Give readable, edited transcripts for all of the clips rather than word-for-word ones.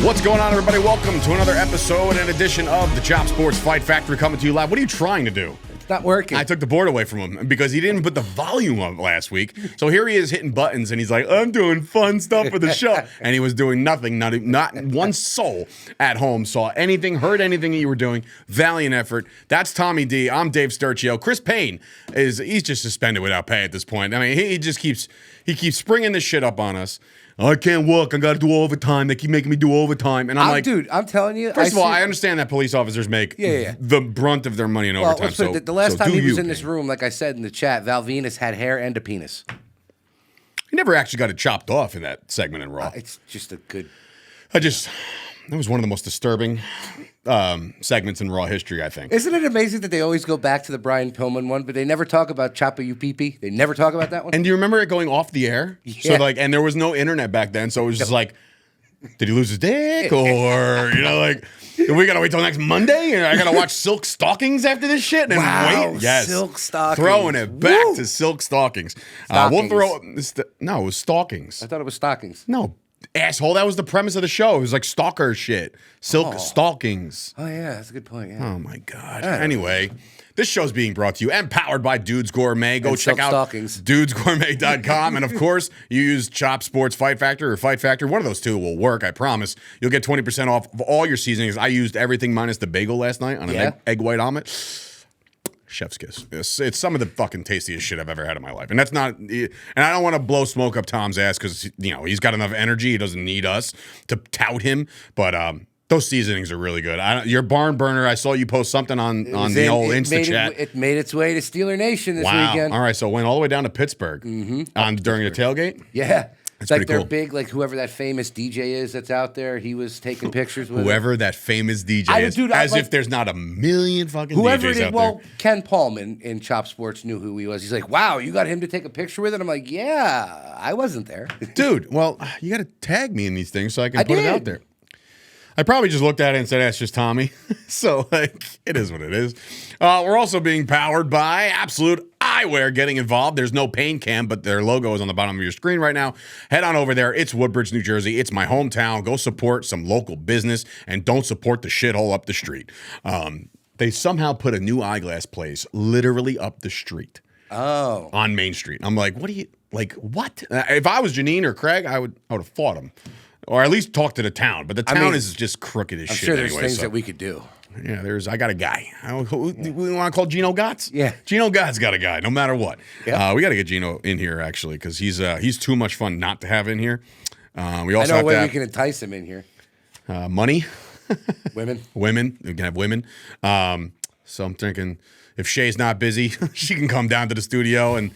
What's going on, everybody? Welcome to another episode and edition of the Chop Sports Fight Factory coming to you live. What are you trying to do? It's not working. I took the board away from him because he didn't put the volume up last week. So here he is hitting buttons, and he's like, I'm doing fun stuff for the show. And he was doing nothing. Not one soul at home saw anything, heard anything that you were doing. Valiant effort. That's Tommy D. I'm Dave Sturchio. Chris Payne he's just suspended without pay at this point. I mean, he keeps springing this shit up on us. I can't work. I got to do overtime. They keep making me do overtime. And I'm like, dude, I'm telling you. First of all, I understand that police officers make the brunt of their money in overtime. Let's put it, the last time he was in this room, like I said in the chat, Val Venus had hair and a penis. He never actually got it chopped off in that segment in Raw. It's just a good. That was one of the most disturbing segments in Raw history, I think. Isn't it amazing that they always go back to the Brian Pillman one, but they never talk about Choppa You Pee Pee? They never talk about that one? And do you remember it going off the air? Yeah. So and there was no internet back then, so it was just like, did he lose his dick? Or, we gotta wait till next Monday? And I gotta watch Silk Stockings after this shit? And wait. Yes. Silk Stockings. Throwing it back to Silk Stockings. Stockings. No, it was Stockings. I thought it was Stockings. No. Asshole, that was the premise of the show. It was like stalker shit. Silk Stockings. Oh, yeah, that's a good point. Yeah. Oh, my God. Anyway, this show's being brought to you and powered by Dudes Gourmet. Go check out dudesgourmet.com. And, of course, you use Chop Sports Fight Factor or Fight Factor. One of those two will work, I promise. You'll get 20% off of all your seasonings. I used everything minus the bagel last night on an egg white omelet. Chef's kiss. It's some of the fucking tastiest shit I've ever had in my life. And that's not, and I don't want to blow smoke up Tom's ass because, he's got enough energy. He doesn't need us to tout him. But those seasonings are really good. Your barn burner, I saw you post something on the old Insta chat. It made its way to Steeler Nation this weekend. All right. So it went all the way down to Pittsburgh during the tailgate? Yeah. That's like they're cool. big, like whoever that famous DJ is that's out there, he was taking pictures with whoever that famous DJ is. Dude, if there's not a million fucking whoever DJs out there. there. Ken Paulman in Chop Sports knew who he was. He's like, wow, you got him to take a picture with it? I'm like, yeah, I wasn't there. Dude, well, you got to tag me in these things so I can put it out there. I probably just looked at it and said, that's just Tommy. So, it is what it is. We're also being powered by Absolute Eyewear. Getting involved. There's no pain cam, but their logo is on the bottom of your screen right now. Head on over there. It's Woodbridge, New Jersey. It's my hometown. Go support some local business and don't support the shithole up the street. They somehow put a new eyeglass place literally up the street. Oh. On Main Street. I'm like, what? If I was Janine or Craig, I would have fought him. Or at least talk to the town. But the town is just crooked as shit. I'm sure there's anyway, things that we could do. Yeah, I got a guy. We want to call Gino Gotts? Yeah. Gino Gotts got a guy, no matter what. Yeah. We got to get Gino in here, actually, because he's too much fun not to have in here. We also I know have a way we can entice him in here. Money. Women. We can have women. So I'm thinking if Shay's not busy, she can come down to the studio and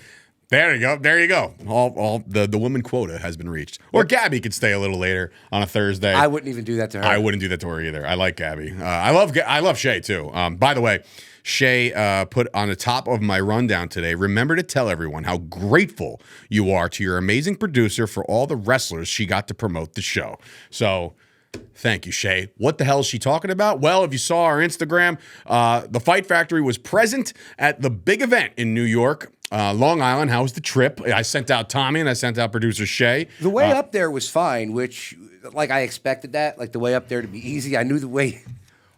there you go. All the woman quota has been reached. Or Gabby could stay a little later on a Thursday. I wouldn't even do that to her. I wouldn't do that to her either. I like Gabby. I love Shay too. By the way, Shay put on the top of my rundown today, remember to tell everyone how grateful you are to your amazing producer for all the wrestlers she got to promote the show. So thank you, Shay. What the hell is she talking about? Well, if you saw our Instagram, the Fight Factory was present at the big event in New York. Long Island, how was the trip? I sent out Tommy and I sent out producer Shay. The way up there was fine, which, I expected that, the way up there to be easy. I knew the way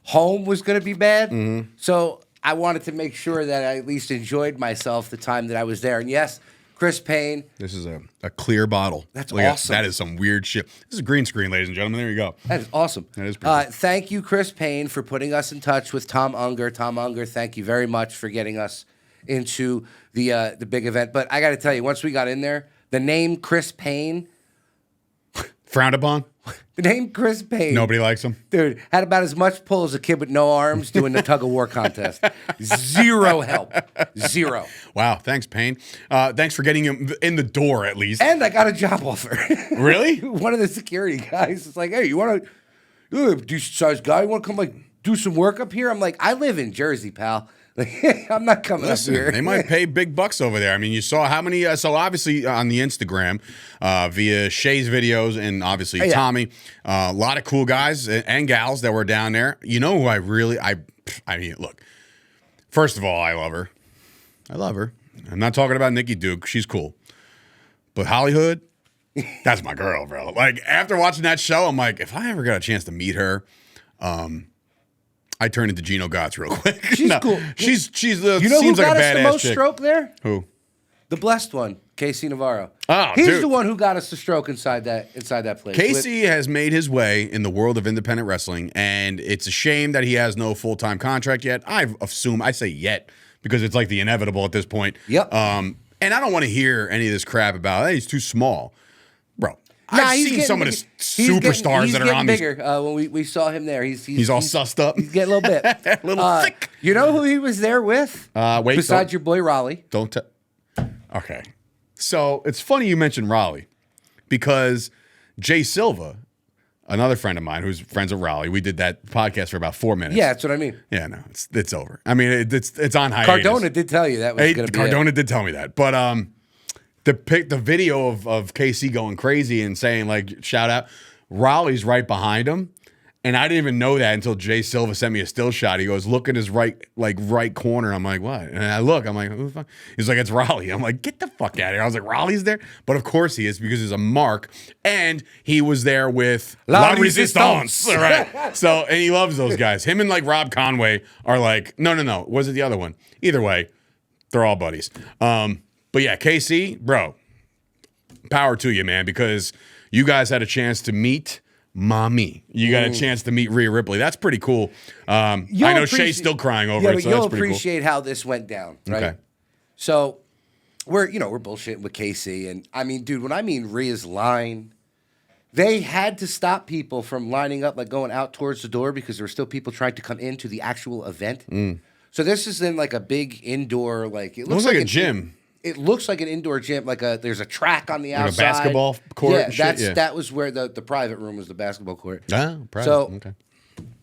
home was going to be bad. Mm-hmm. So I wanted to make sure that I at least enjoyed myself the time that I was there. And yes, Chris Payne. This is a clear bottle. That's awesome. That is some weird shit. This is a green screen, ladies and gentlemen. There you go. That is awesome. That is pretty cool. Thank you, Chris Payne, for putting us in touch with Tom Unger. Tom Unger, thank you very much for getting us into the big event. But I got to tell you, once we got in there, the name Chris Payne. Frowned upon? The name Chris Payne. Nobody likes him? Dude, had about as much pull as a kid with no arms doing the tug-of-war contest. Zero help. Zero. Wow, thanks, Payne. Thanks for getting him in the door, at least. And I got a job offer. Really? One of the security guys is like, hey, you want to, you're a decent-sized guy, you want to come, do some work up here? I'm like, I live in Jersey, pal. I'm not coming up here. They might pay big bucks over there. I mean, you saw how many. So obviously on the Instagram, via Shay's videos and obviously Tommy, a lot of cool guys and gals that were down there. You know who I mean, look. First of all, I love her. I'm not talking about Nikki Duke. She's cool. But Hollywood, That's my girl, bro. Like, after watching that show, I'm like, if I ever got a chance to meet her, I turn into Gino Gotts real quick. She's cool. She's You know seems who like got a us the badass most chick. stroke there? Who? The blessed one, Casey Navarro. Oh, He's dude. the one who got us the stroke inside that place. Casey has made his way in the world of independent wrestling, and it's a shame that he has no full-time contract yet. I say yet because it's like the inevitable at this point. Yep. And I don't want to hear any of this crap about, hey, he's too small. Bro, I've seen some of the superstars that are on bigger. When we saw him there, he's all sussed up. He's getting a little bit. A little thick. You know who he was there with? Wait. Besides your boy Raleigh. Okay. So it's funny you mentioned Raleigh because Jay Silva, another friend of mine who's friends with Raleigh, we did that podcast for about 4 minutes. Yeah, that's what I mean. Yeah, no, it's over. I mean, it's on hiatus. Cardona did tell you that was going to be Cardona did tell me that. But the video of KC going crazy and saying, like, shout out, Raleigh's right behind him. And I didn't even know that until Jay Silva sent me a still shot. He goes, look in his right corner. I'm like, what? And I look, I'm like, who the fuck? He's like, it's Raleigh. I'm like, get the fuck out of here. I was like, Raleigh's there? But of course he is because he's a mark. And he was there with La Resistance. Right. So, and he loves those guys. Him and like Rob Conway are like, no. Was it the other one? Either way, they're all buddies. But yeah, KC, bro, power to you, man, because you guys had a chance to meet Mommy. You got a chance to meet Rhea Ripley. That's pretty cool. I know Shay's still crying over it, but so you'll that's pretty appreciate how this went down, right? Okay. So we're bullshitting with Casey, and I mean, dude, when I mean Rhea's line, they had to stop people from lining up, like going out towards the door because there were still people trying to come into the actual event. So this is in like a big indoor, like it looks like a gym. It looks like an indoor gym, there's a track on the outside. Like a basketball court. Yeah, that was where the private room was, the basketball court. Oh, private. So okay.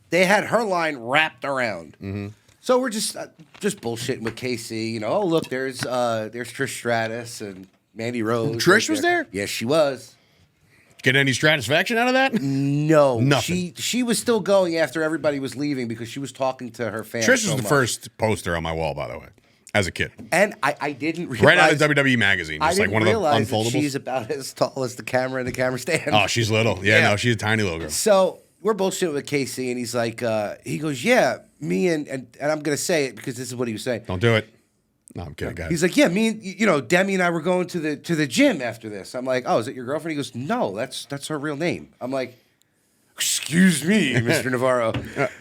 They had her line wrapped around. So we're just bullshitting with KC. Oh, look, there's Trish Stratus and Mandy Rose. Trish was there? Yes, she was. Get any satisfaction out of that? No, nothing. She was still going after everybody was leaving because she was talking to her fans. Trish was the first poster on my wall, by the way, as a kid. And I didn't realize. Right out of WWE magazine, just like one of the unfoldables. She's about as tall as the camera and the camera stand. Oh, she's little. Yeah, no, she's a tiny little girl. So we're bullshitting with KC, and he's like, he goes, yeah, me and I'm gonna say it because this is what he was saying. Don't do it. No, I'm kidding, guys. He's like, yeah, me and Demi and I were going to the gym after this. I'm like, oh, is it your girlfriend? He goes, no, that's her real name. I'm like, excuse me, Mr. Navarro.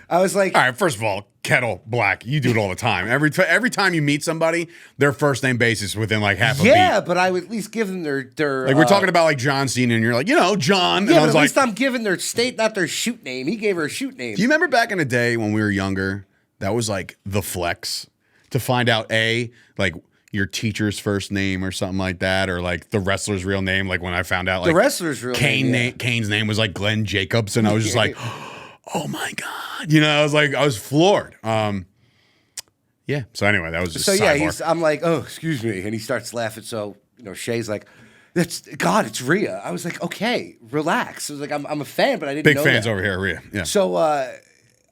I was like, all right, first of all, Kettle Black, you do it all the time. Every time you meet somebody, their first name basis within like half a beat. Yeah, but I would at least give them their like we're talking about like John Cena, and you're like, John. Yeah, and I but was at least I'm giving their state, not their shoot name. He gave her a shoot name. Do you remember back in the day when we were younger? That was like the flex to find out like your teacher's first name or something like that, or like the wrestler's real name. Like when I found out like the wrestler's real name. Kane's name was like Glenn Jacobs, and I was just like, oh my God. I was floored. Yeah. So anyway, that was just sidebar. I'm like, oh, excuse me. And he starts laughing. So, Shay's like, it's Rhea. I was like, okay, relax. I was like, I'm a fan, but I didn't know Big fans that. over here, Rhea. Yeah. So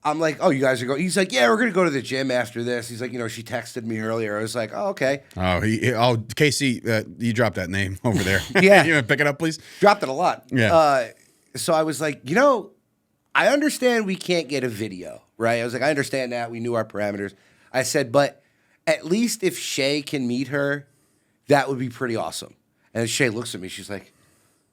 I'm like, oh, you guys are going. He's like, yeah, we're going to go to the gym after this. He's like, she texted me earlier. I was like, oh, okay. Oh, Casey, you dropped that name over there. Yeah. You want to pick it up, please? Dropped it a lot. Yeah. So I was like, I understand we can't get a video, right? I was like, I understand that. We knew our parameters. I said, but at least if Shay can meet her, that would be pretty awesome. And Shay looks at me. She's like,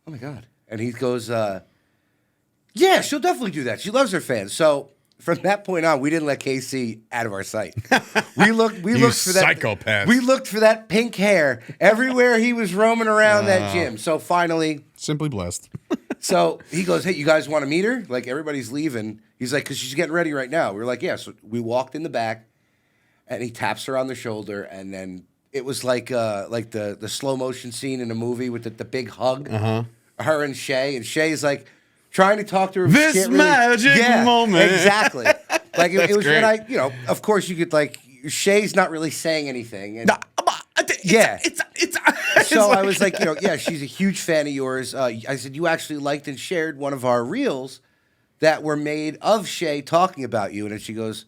oh, my God. And he goes, yeah, she'll definitely do that. She loves her fans. So from that point on, we didn't let KC out of our sight. We looked for that psychopath. We looked for that pink hair everywhere he was roaming around that gym. So finally, simply blessed. So he goes, hey, you guys want to meet her? Like everybody's leaving. He's like, because she's getting ready right now. We were like, yeah. So we walked in the back, and he taps her on the shoulder, and then it was like the slow motion scene in a movie with the big hug. Her and Shay's like trying to talk to her. This magic moment. Exactly. Like it was great. When of course you could like Shay's not really saying anything. And, so I was like, yeah, she's a huge fan of yours. I said, you actually liked and shared one of our reels that were made of Shay talking about you. And then she goes,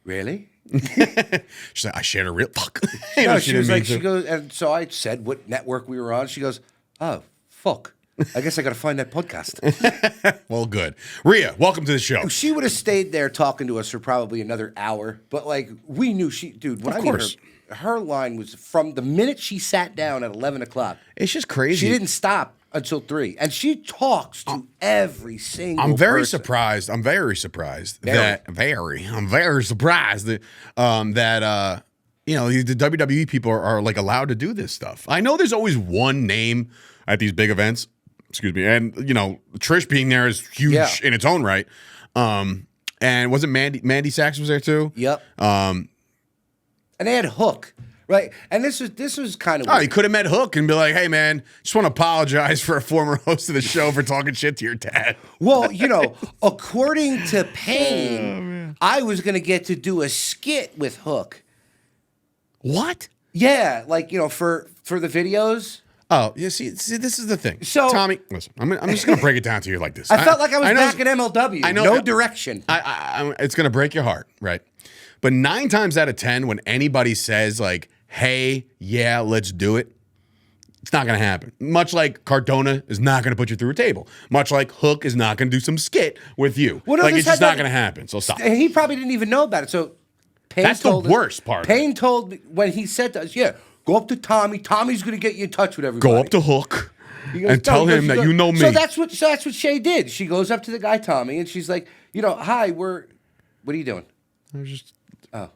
really? She's like, I shared a reel. Fuck. She goes, and so I said what network we were on. She goes, oh, fuck. I guess I got to find that podcast. Well, good. Rhea, welcome to the show. She would have stayed there talking to us for probably another hour. But, like, we knew dude, when I meet her line was from the minute she sat down at 11 o'clock. It's just crazy. She didn't stop until 3. And she talks to every single I'm very person. surprised. I'm very surprised Very. I'm very surprised that, you know, the WWE people are like allowed to do this stuff. I know there's always one name at these big events. Excuse me. And, you know, Trish being there is huge in its own right. And wasn't Mandy Sachs was there too? Yep. And they had Hook, right? And this was kind of weird. You could have met Hook and be like, hey, man, just want to apologize for a former host of the show for talking shit to your dad. Well, you know, according to Payne, I was going to get to do a skit with Hook. What? Yeah, like, you know, for the videos. Oh, yeah, see, this is the thing. So, Tommy, listen, I'm just going to break it down to you like this. I felt like I was back at MLW. I know, no direction. It's going to break your heart, right? But 9 times out of 10, when anybody says, like, hey, yeah, let's do it, it's not going to happen. Much like Cardona is not going to put you through a table. Much like Hook is not going to do some skit with you. Well, no, like, it's just not going to happen. So stop. He probably didn't even know about it. So Payne That's the worst part. Payne told me when he said to us, go up to Tommy. Tommy's going to get you in touch with everybody. Go up to Hook goes, and tell him that you know me. So that's what Shay did. She goes up to the guy Tommy and she's like, you know, hi, what are you doing? I was just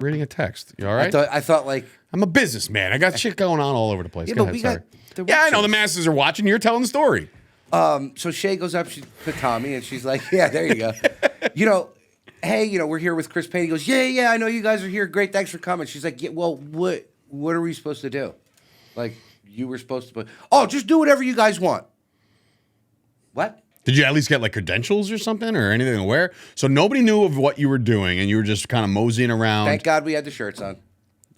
reading a text. You all right? I thought like I'm a businessman. I got shit going on all over the place. Yeah, Go but ahead, we sorry. got the I know the masses are watching. You're telling the story. So Shay goes up to Tommy and she's like, yeah, there you go. You know, hey, you know, we're here with Chris Payne. He goes, yeah, I know you guys are here. Great, thanks for coming. She's like, yeah, well, what are we supposed to do? Like, you were supposed to just do whatever you guys want. What? Did you at least get like credentials or something or anything aware? So nobody knew of what you were doing and you were just kind of moseying around. Thank God we had the shirts on.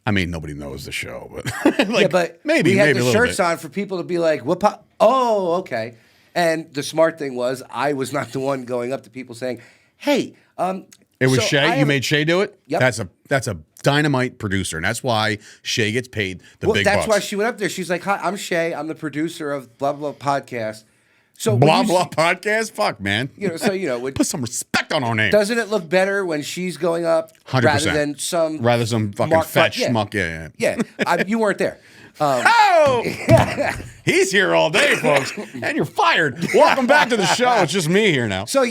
I mean, nobody knows the show, but like, but maybe we had maybe the a shirts bit. on for people to be like, "What? Oh, okay." And the smart thing was, I was not the one going up to people saying, "Hey, It was Shay. You made Shay do it. Yep. That's a dynamite producer, and that's why Shay gets paid the big bucks. That's why she went up there. She's like, "Hi, I'm Shay. I'm the producer of blah blah podcast." So blah blah podcast. Fuck, man. You know, so you know, put some respect on our name. Doesn't it look better when she's going up 100%. rather than some fucking fat yeah. schmuck? Yeah. You weren't there. He's here all day, folks, and you're fired. Welcome back to the show. It's just me here now. So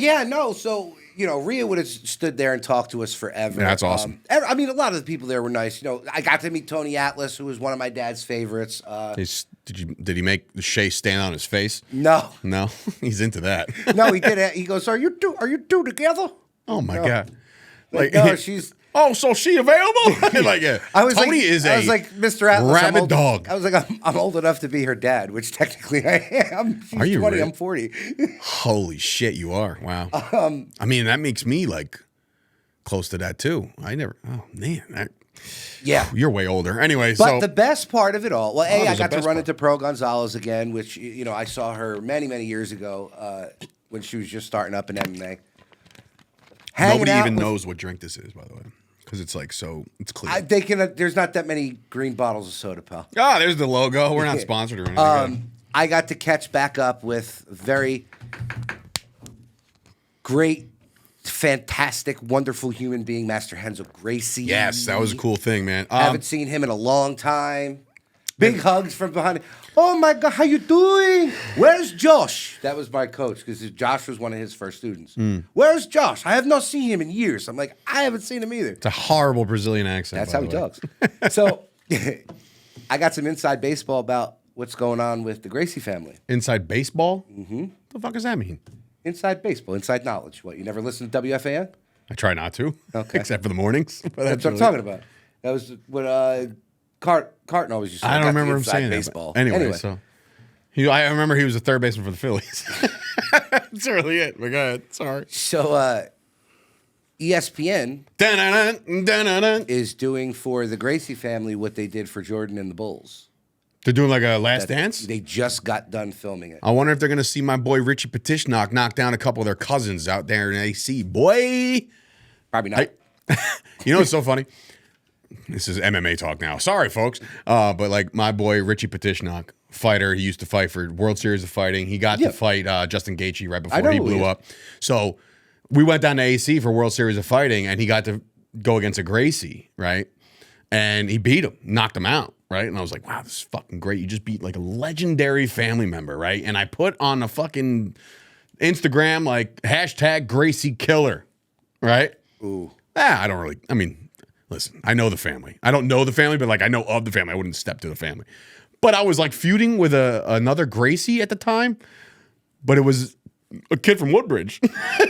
you know, Rhea would have stood there and talked to us forever. Yeah, that's awesome. I mean, a lot of the people there were nice. You know, I got to meet Tony Atlas, who was one of my dad's favorites. Did he make Shay stand on his face? No, He's into that. No, he did. He goes, "Are you two together?" Oh my god! Like no, she's. Oh, so she available? Like, yeah. I was Tony like, is I was like, Mr. Atlas, rabid dog. I was like, I'm old enough to be her dad, which technically I am. She's Are you 20, really? I'm 40. Holy shit, you are. Wow. I mean, that makes me like close to that too. Oh man. Yeah. You're way older. Anyway, but the best part of it all, I got to run into Pearl Gonzalez again, which, you know, I saw her many, many years ago when she was just starting up in MMA. Nobody even knows what drink this is, by the way, because it's like it's clear. There's not that many green bottles of soda, pal. Ah, there's the logo. We're not sponsored or anything. I got to catch back up with very great, fantastic, wonderful human being, Master Renzo Gracie. Yes, that was a cool thing, man. Haven't seen him in a long time. Big hugs from behind. Oh my God, how you doing? Where's Josh? That was my coach because Josh was one of his first students. Where's Josh? I have not seen him in years. I'm like, I haven't seen him either. It's a horrible Brazilian accent. That's how he talks. So I got some inside baseball about what's going on with the Gracie family. Inside baseball? Mm-hmm. What the fuck does that mean? Inside baseball, inside knowledge. What, you never listened to WFAN? I try not to. Okay. Except for the mornings. But That's what I'm talking about. That was what Carton always used to say. I don't remember him saying baseball. That. Anyway, so I remember he was a third baseman for the Phillies. That's really it. But go ahead. Sorry. So ESPN is doing for the Gracie family what they did for Jordan and the Bulls. They're doing like a last dance? They just got done filming it. I wonder if they're going to see my boy Richie Petishnock knock down a couple of their cousins out there in AC. Boy. Probably not. You know what's so funny? This is MMA talk now. Sorry, folks. But like my boy Richie Petishnock, fighter. He used to fight for World Series of Fighting. He got to fight Justin Gaethje right before he blew up. So we went down to AC for World Series of Fighting, and he got to go against a Gracie, right? And he beat him, knocked him out, right? And I was like, wow, this is fucking great. You just beat like a legendary family member, right? And I put on a fucking Instagram like hashtag Gracie Killer, right? Ooh. I don't really, I mean, listen, I know the family. I don't know the family, but like I know of the family. I wouldn't step to the family. But I was like feuding with another Gracie at the time, but it was a kid from Woodbridge.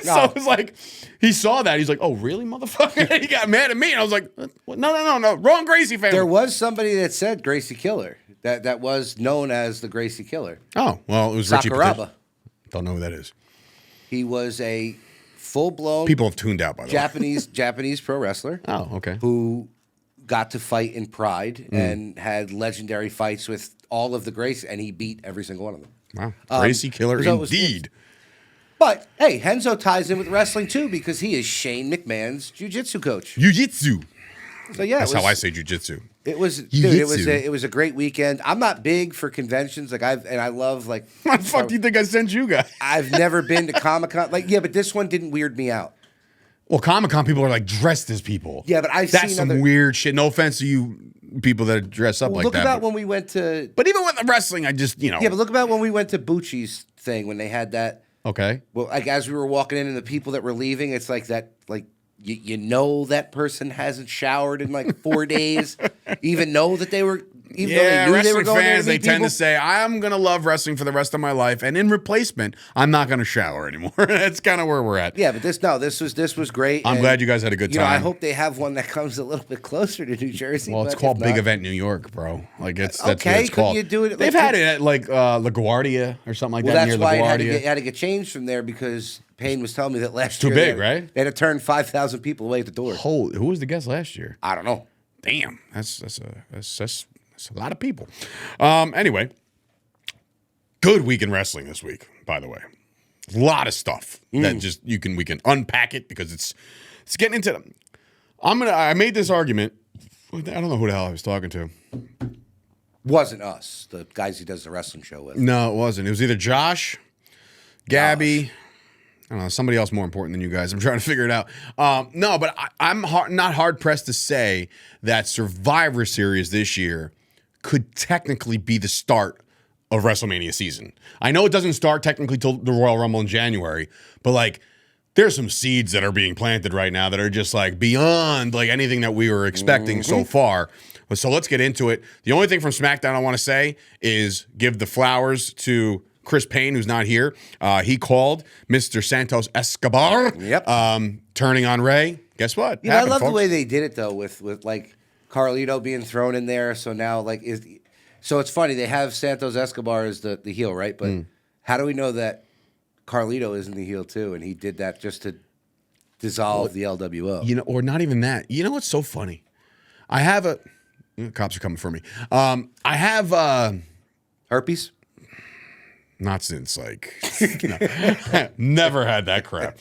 So it was like, he saw that. He's like, oh, really, motherfucker? He got mad at me. And I was like, no. Wrong Gracie family. There was somebody that said Gracie Killer. That was known as the Gracie Killer. Oh, well, it was Richie Sakuraba. Don't know who that is. He was a full-blown... People have tuned out, by the way. Japanese pro wrestler. Oh, okay. Who got to fight in Pride and had legendary fights with all of the Gracies, and he beat every single one of them. Wow. Gracie Killer indeed. But, hey, Henzo ties in with wrestling, too, because he is Shane McMahon's jiu-jitsu coach. Jiu-jitsu. So, yeah. That's how I say jiu-jitsu. It was, dude, it was a great weekend. I'm not big for conventions. Like, I love, like... What the fuck do you think I sent you guys? I've never been to Comic-Con. Like, yeah, but this one didn't weird me out. Well, Comic-Con people are, like, dressed as people. Yeah, but That's some weird shit. No offense to you people that dress up like look that. Look about when we went to... But even with the wrestling, I just, Yeah, but look about when we went to Bucci's thing, when they had that... Okay. Well, like as we were walking in and the people that were leaving, it's like that, like you know that person hasn't showered in like 4 days, even know that they were, even though they knew they were going fans, there to meet they tend to say, I'm going to love wrestling for the rest of my life, and in replacement, I'm not going to shower anymore. That's kind of where we're at. Yeah, but this was great. I'm glad you guys had a good time. I hope they have one that comes a little bit closer to New Jersey. Well, it's called Big Event New York, bro. Like that's okay. What it's called. You do it? They've had it at like LaGuardia or something like that. That's near why LaGuardia. it had to get changed from there because Payne was telling me that last year. Too big, right? They had to turn 5,000 people away at the door. Who was the guest last year? I don't know. Damn, that's a lot of people. Anyway, good week in wrestling this week, by the way. A lot of stuff that just we can unpack it because it's getting into them. I made this argument. I don't know who the hell I was talking to. Wasn't us, the guys he does the wrestling show with. No, it wasn't. It was either Josh, Gabby, I don't know, somebody else more important than you guys. I'm trying to figure it out. No, but I'm not hard-pressed to say that Survivor Series this year could technically be the start of WrestleMania season. I know it doesn't start technically till the Royal Rumble in January, but like there's some seeds that are being planted right now that are just like beyond like anything that we were expecting so far. So let's get into it. The only thing from SmackDown I want to say is give the flowers to Chris Payne, who's not here. He called Mr. Santos Escobar. Yep. Turning on Ray. Guess what? I love the way they did it though, with like Carlito being thrown in there. So now so it's funny they have Santos Escobar as the heel, right? But how do we know that Carlito isn't the heel too? And he did that just to dissolve the LWO. Or not even that. You know what's so funny? I have cops are coming for me. I have herpes. Not since like never had that crap.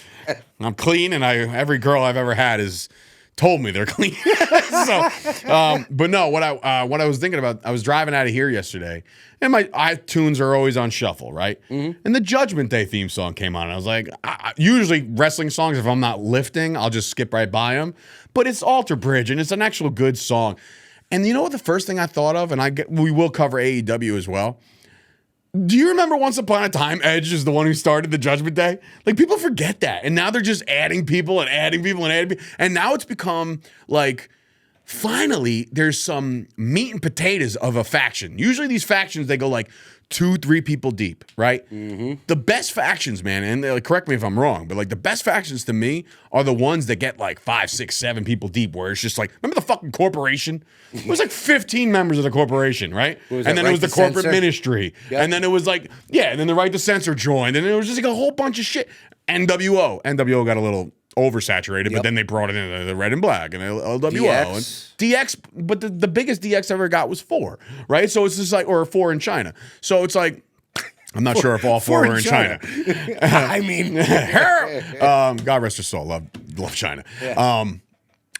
I'm clean, and every girl I've ever had has told me they're clean. But no, what I was thinking about, I was driving out of here yesterday, and my iTunes are always on shuffle, right? Mm-hmm. And the Judgment Day theme song came on, and I was like, usually wrestling songs, if I'm not lifting, I'll just skip right by them. But it's Alter Bridge, and it's an actual good song. And you know what the first thing I thought of, and we will cover AEW as well. Do you remember once upon a time, Edge is the one who started the Judgment Day? Like, people forget that. And now they're just adding people and adding people and adding people. And now it's become, like, finally, there's some meat and potatoes of a faction. Usually these factions, they go, like, 2-3 people deep, right? Mm-hmm. The best factions, man, and like, correct me if I'm wrong, but, like, the best factions to me are the ones that get, like, 5, 6, 7 people deep, where it's just like, remember the fucking corporation? It was like 15 members of the corporation, right? And then it was the corporate ministry. Yep. And then it was like, and then the Right to Censor joined. And it was just like a whole bunch of shit. NWO got a little oversaturated, but then they brought it in the Red and Black and LWO. DX. And DX, but the biggest DX ever got was 4, right? So it's just like, or 4 in China. So it's like, I'm not sure if all 4 were in China. I mean, God rest her soul. Love China. Yeah.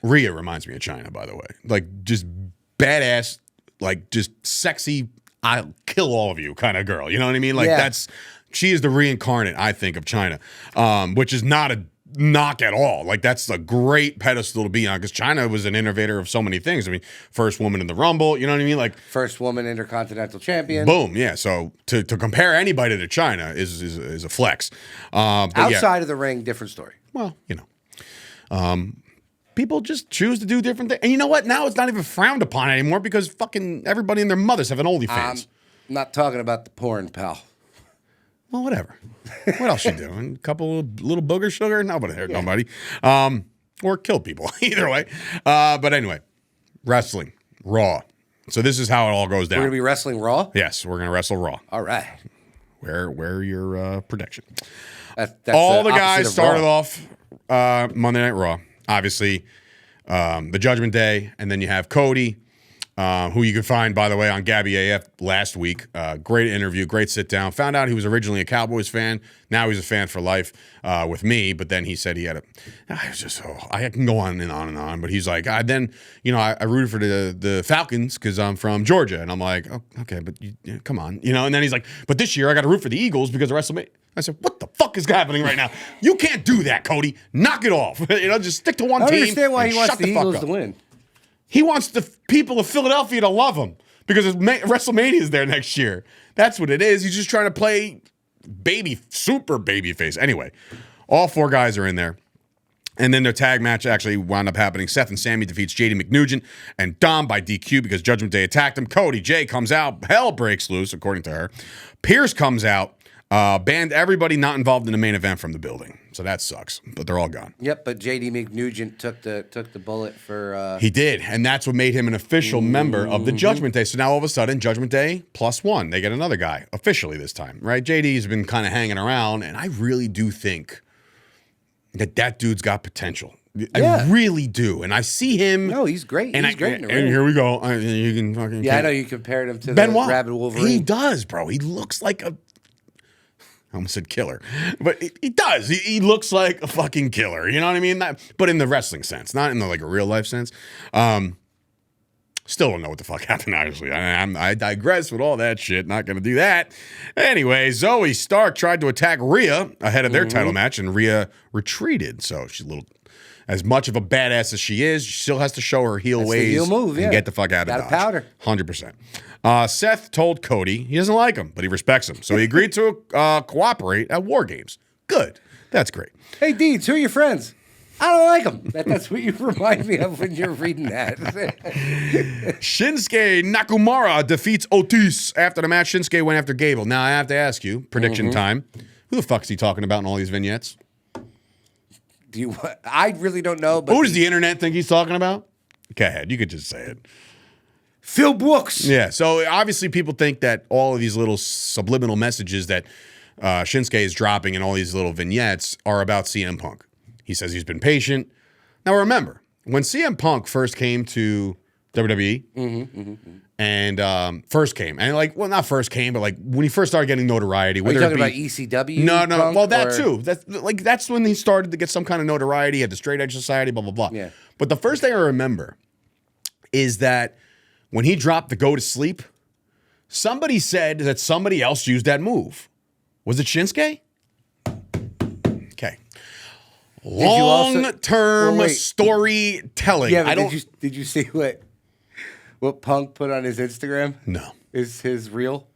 Rhea reminds me of China, by the way. Like, just badass, like, just sexy I'll kill all of you kind of girl. You know what I mean? Like she is the reincarnate, I think, of China, which is not a knock at all. Like that's a great pedestal to be on because China was an innovator of so many things. I mean, first woman in the Rumble, you know what I mean? Like first woman intercontinental champion. Boom, yeah. So to compare anybody to China is a flex. Outside of the ring, different story. Well, people just choose to do different things. And you know what? Now it's not even frowned upon anymore because fucking everybody and their mothers have an OnlyFans. I'm not talking about the porn, pal. Well, whatever. What else you doing? A couple of little booger sugar? Nobody hurt nobody. Or kill people. Either way. But anyway, wrestling. Raw. So this is how it all goes down. We're going to be wrestling Raw? Yes, we're going to wrestle Raw. All right. Wear your protection. That's all the guys started off Monday Night Raw. Obviously, the Judgment Day. And then you have Cody. Who you could find, by the way, on Gabby AF last week. Great interview, great sit down. Found out he was originally a Cowboys fan. Now he's a fan for life with me. But then he said he had a. I was just, I can go on and on and on. But he's like, I rooted for the Falcons because I'm from Georgia. And I'm like, oh, okay, but come on. And then he's like, but this year I got to root for the Eagles because of WrestleMania. I said, what the fuck is happening right now? You can't do that, Cody. Knock it off. Just stick to one team. I understand why he wants the Eagles to win. He wants the people of Philadelphia to love him because WrestleMania is there next year. That's what it is. He's just trying to play super baby face. Anyway, all four guys are in there. And then their tag match actually wound up happening. Seth and Sammy defeats JD McNugent and Dom by DQ because Judgment Day attacked him. Cody J comes out. Hell breaks loose, according to her. Pierce comes out. Banned everybody not involved in the main event from the building. So that sucks, but they're all gone. Yep, but JD McNugent took the bullet for... He did, and that's what made him an official member of the Judgment Day. So now all of a sudden, Judgment Day +1. They get another guy, officially this time, right? JD's been kind of hanging around, and I really do think that dude's got potential. I really do, and I see him... No, he's great. He's great in the ring. And here we go. You can fucking... Yeah, I know you compared him to Benoit. The Rabid Wolverine. He does, bro. He looks like a... I almost said killer, but he does. He looks like a fucking killer. You know what I mean? But in the wrestling sense, not in the like a real life sense. Still don't know what the fuck happened, obviously. I digress with all that shit. Not going to do that. Anyway, Zoe Stark tried to attack Rhea ahead of their title match, and Rhea retreated. So she's a little... As much of a badass as she is, she still has to show her heel ways the heel move, and get the fuck out of Dodge. Powder. 100%. Seth told Cody he doesn't like him, but he respects him. So he agreed to cooperate at War Games. Good. That's great. Hey, Deeds, who are your friends? I don't like them. That's what you remind me of when you're reading that. Shinsuke Nakamura defeats Otis. After the match, Shinsuke went after Gable. Now, I have to ask you, prediction time. Who the fuck is he talking about in all these vignettes? I really don't know. But who does the internet think he's talking about? Go ahead. You could just say it. Phil Brooks. Yeah. So obviously people think that all of these little subliminal messages that Shinsuke is dropping in all these little vignettes are about CM Punk. He says he's been patient. Now remember, when CM Punk first came to WWE and first came, and like, well, not first came, but like when he first started getting notoriety. Are you talking about ECW? No. Punk, well, that too. That's when he started to get some kind of notoriety. He had the Straight Edge Society, blah, blah, blah. Yeah. But the first thing I remember is that when he dropped the go to sleep, somebody said that somebody else used that move. Was it Shinsuke? Okay. Long-term storytelling. Yeah, did you see what Punk put on his Instagram? No. Is his reel?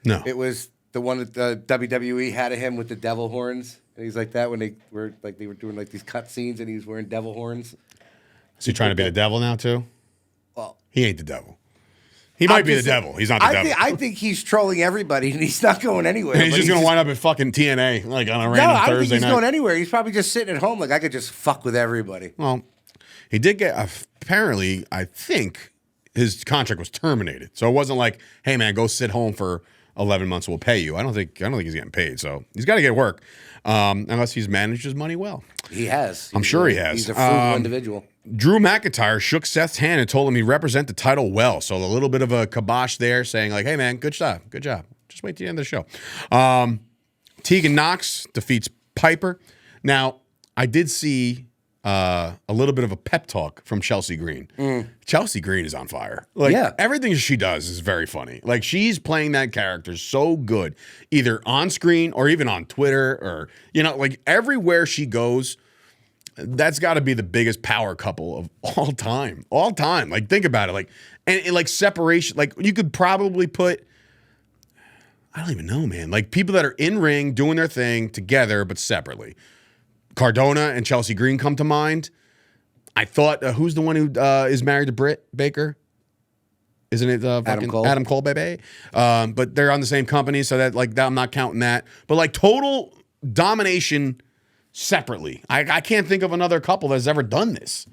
No. It was the one that the WWE had of him with the devil horns. And he's like that when they were doing like these cut scenes and he was wearing devil horns. Is he trying to be the devil now too? Well, he ain't the devil. He might be the devil. He's not the devil. I think he's trolling everybody, and he's not going anywhere. And he's just going to wind up at fucking TNA, like on a random Thursday night. No, I don't think he's going anywhere. He's probably just sitting at home, like I could just fuck with everybody. Well, he did get, apparently, I think his contract was terminated. So it wasn't like, hey man, go sit home for 11 months, we'll pay you. I don't think he's getting paid. So he's got to get work, unless he's managed his money well. He has. I'm sure he has. He's a frugal individual. Drew McIntyre shook Seth's hand and told him he'd represent the title well. So a little bit of a kibosh there saying like, hey man, good job. Just wait till the end of the show. Tegan Knox defeats Piper. Now, I did see a little bit of a pep talk from Chelsea Green. Chelsea Green is on fire. Like everything she does is very funny. Like she's playing that character so good, either on screen or even on Twitter or, like everywhere she goes. That's got to be the biggest power couple of all time. All time. Like think about it. Like and like separation. Like you could probably put, I don't even know, man. Like people that are in ring doing their thing together but separately. Cardona and Chelsea Green come to mind. I thought, who's the one who is married to Britt Baker? Isn't it Adam Cole? Adam Cole, baby. But they're on the same company, so that like I'm not counting that. But like total domination separately. I can't think of another couple that's ever done this.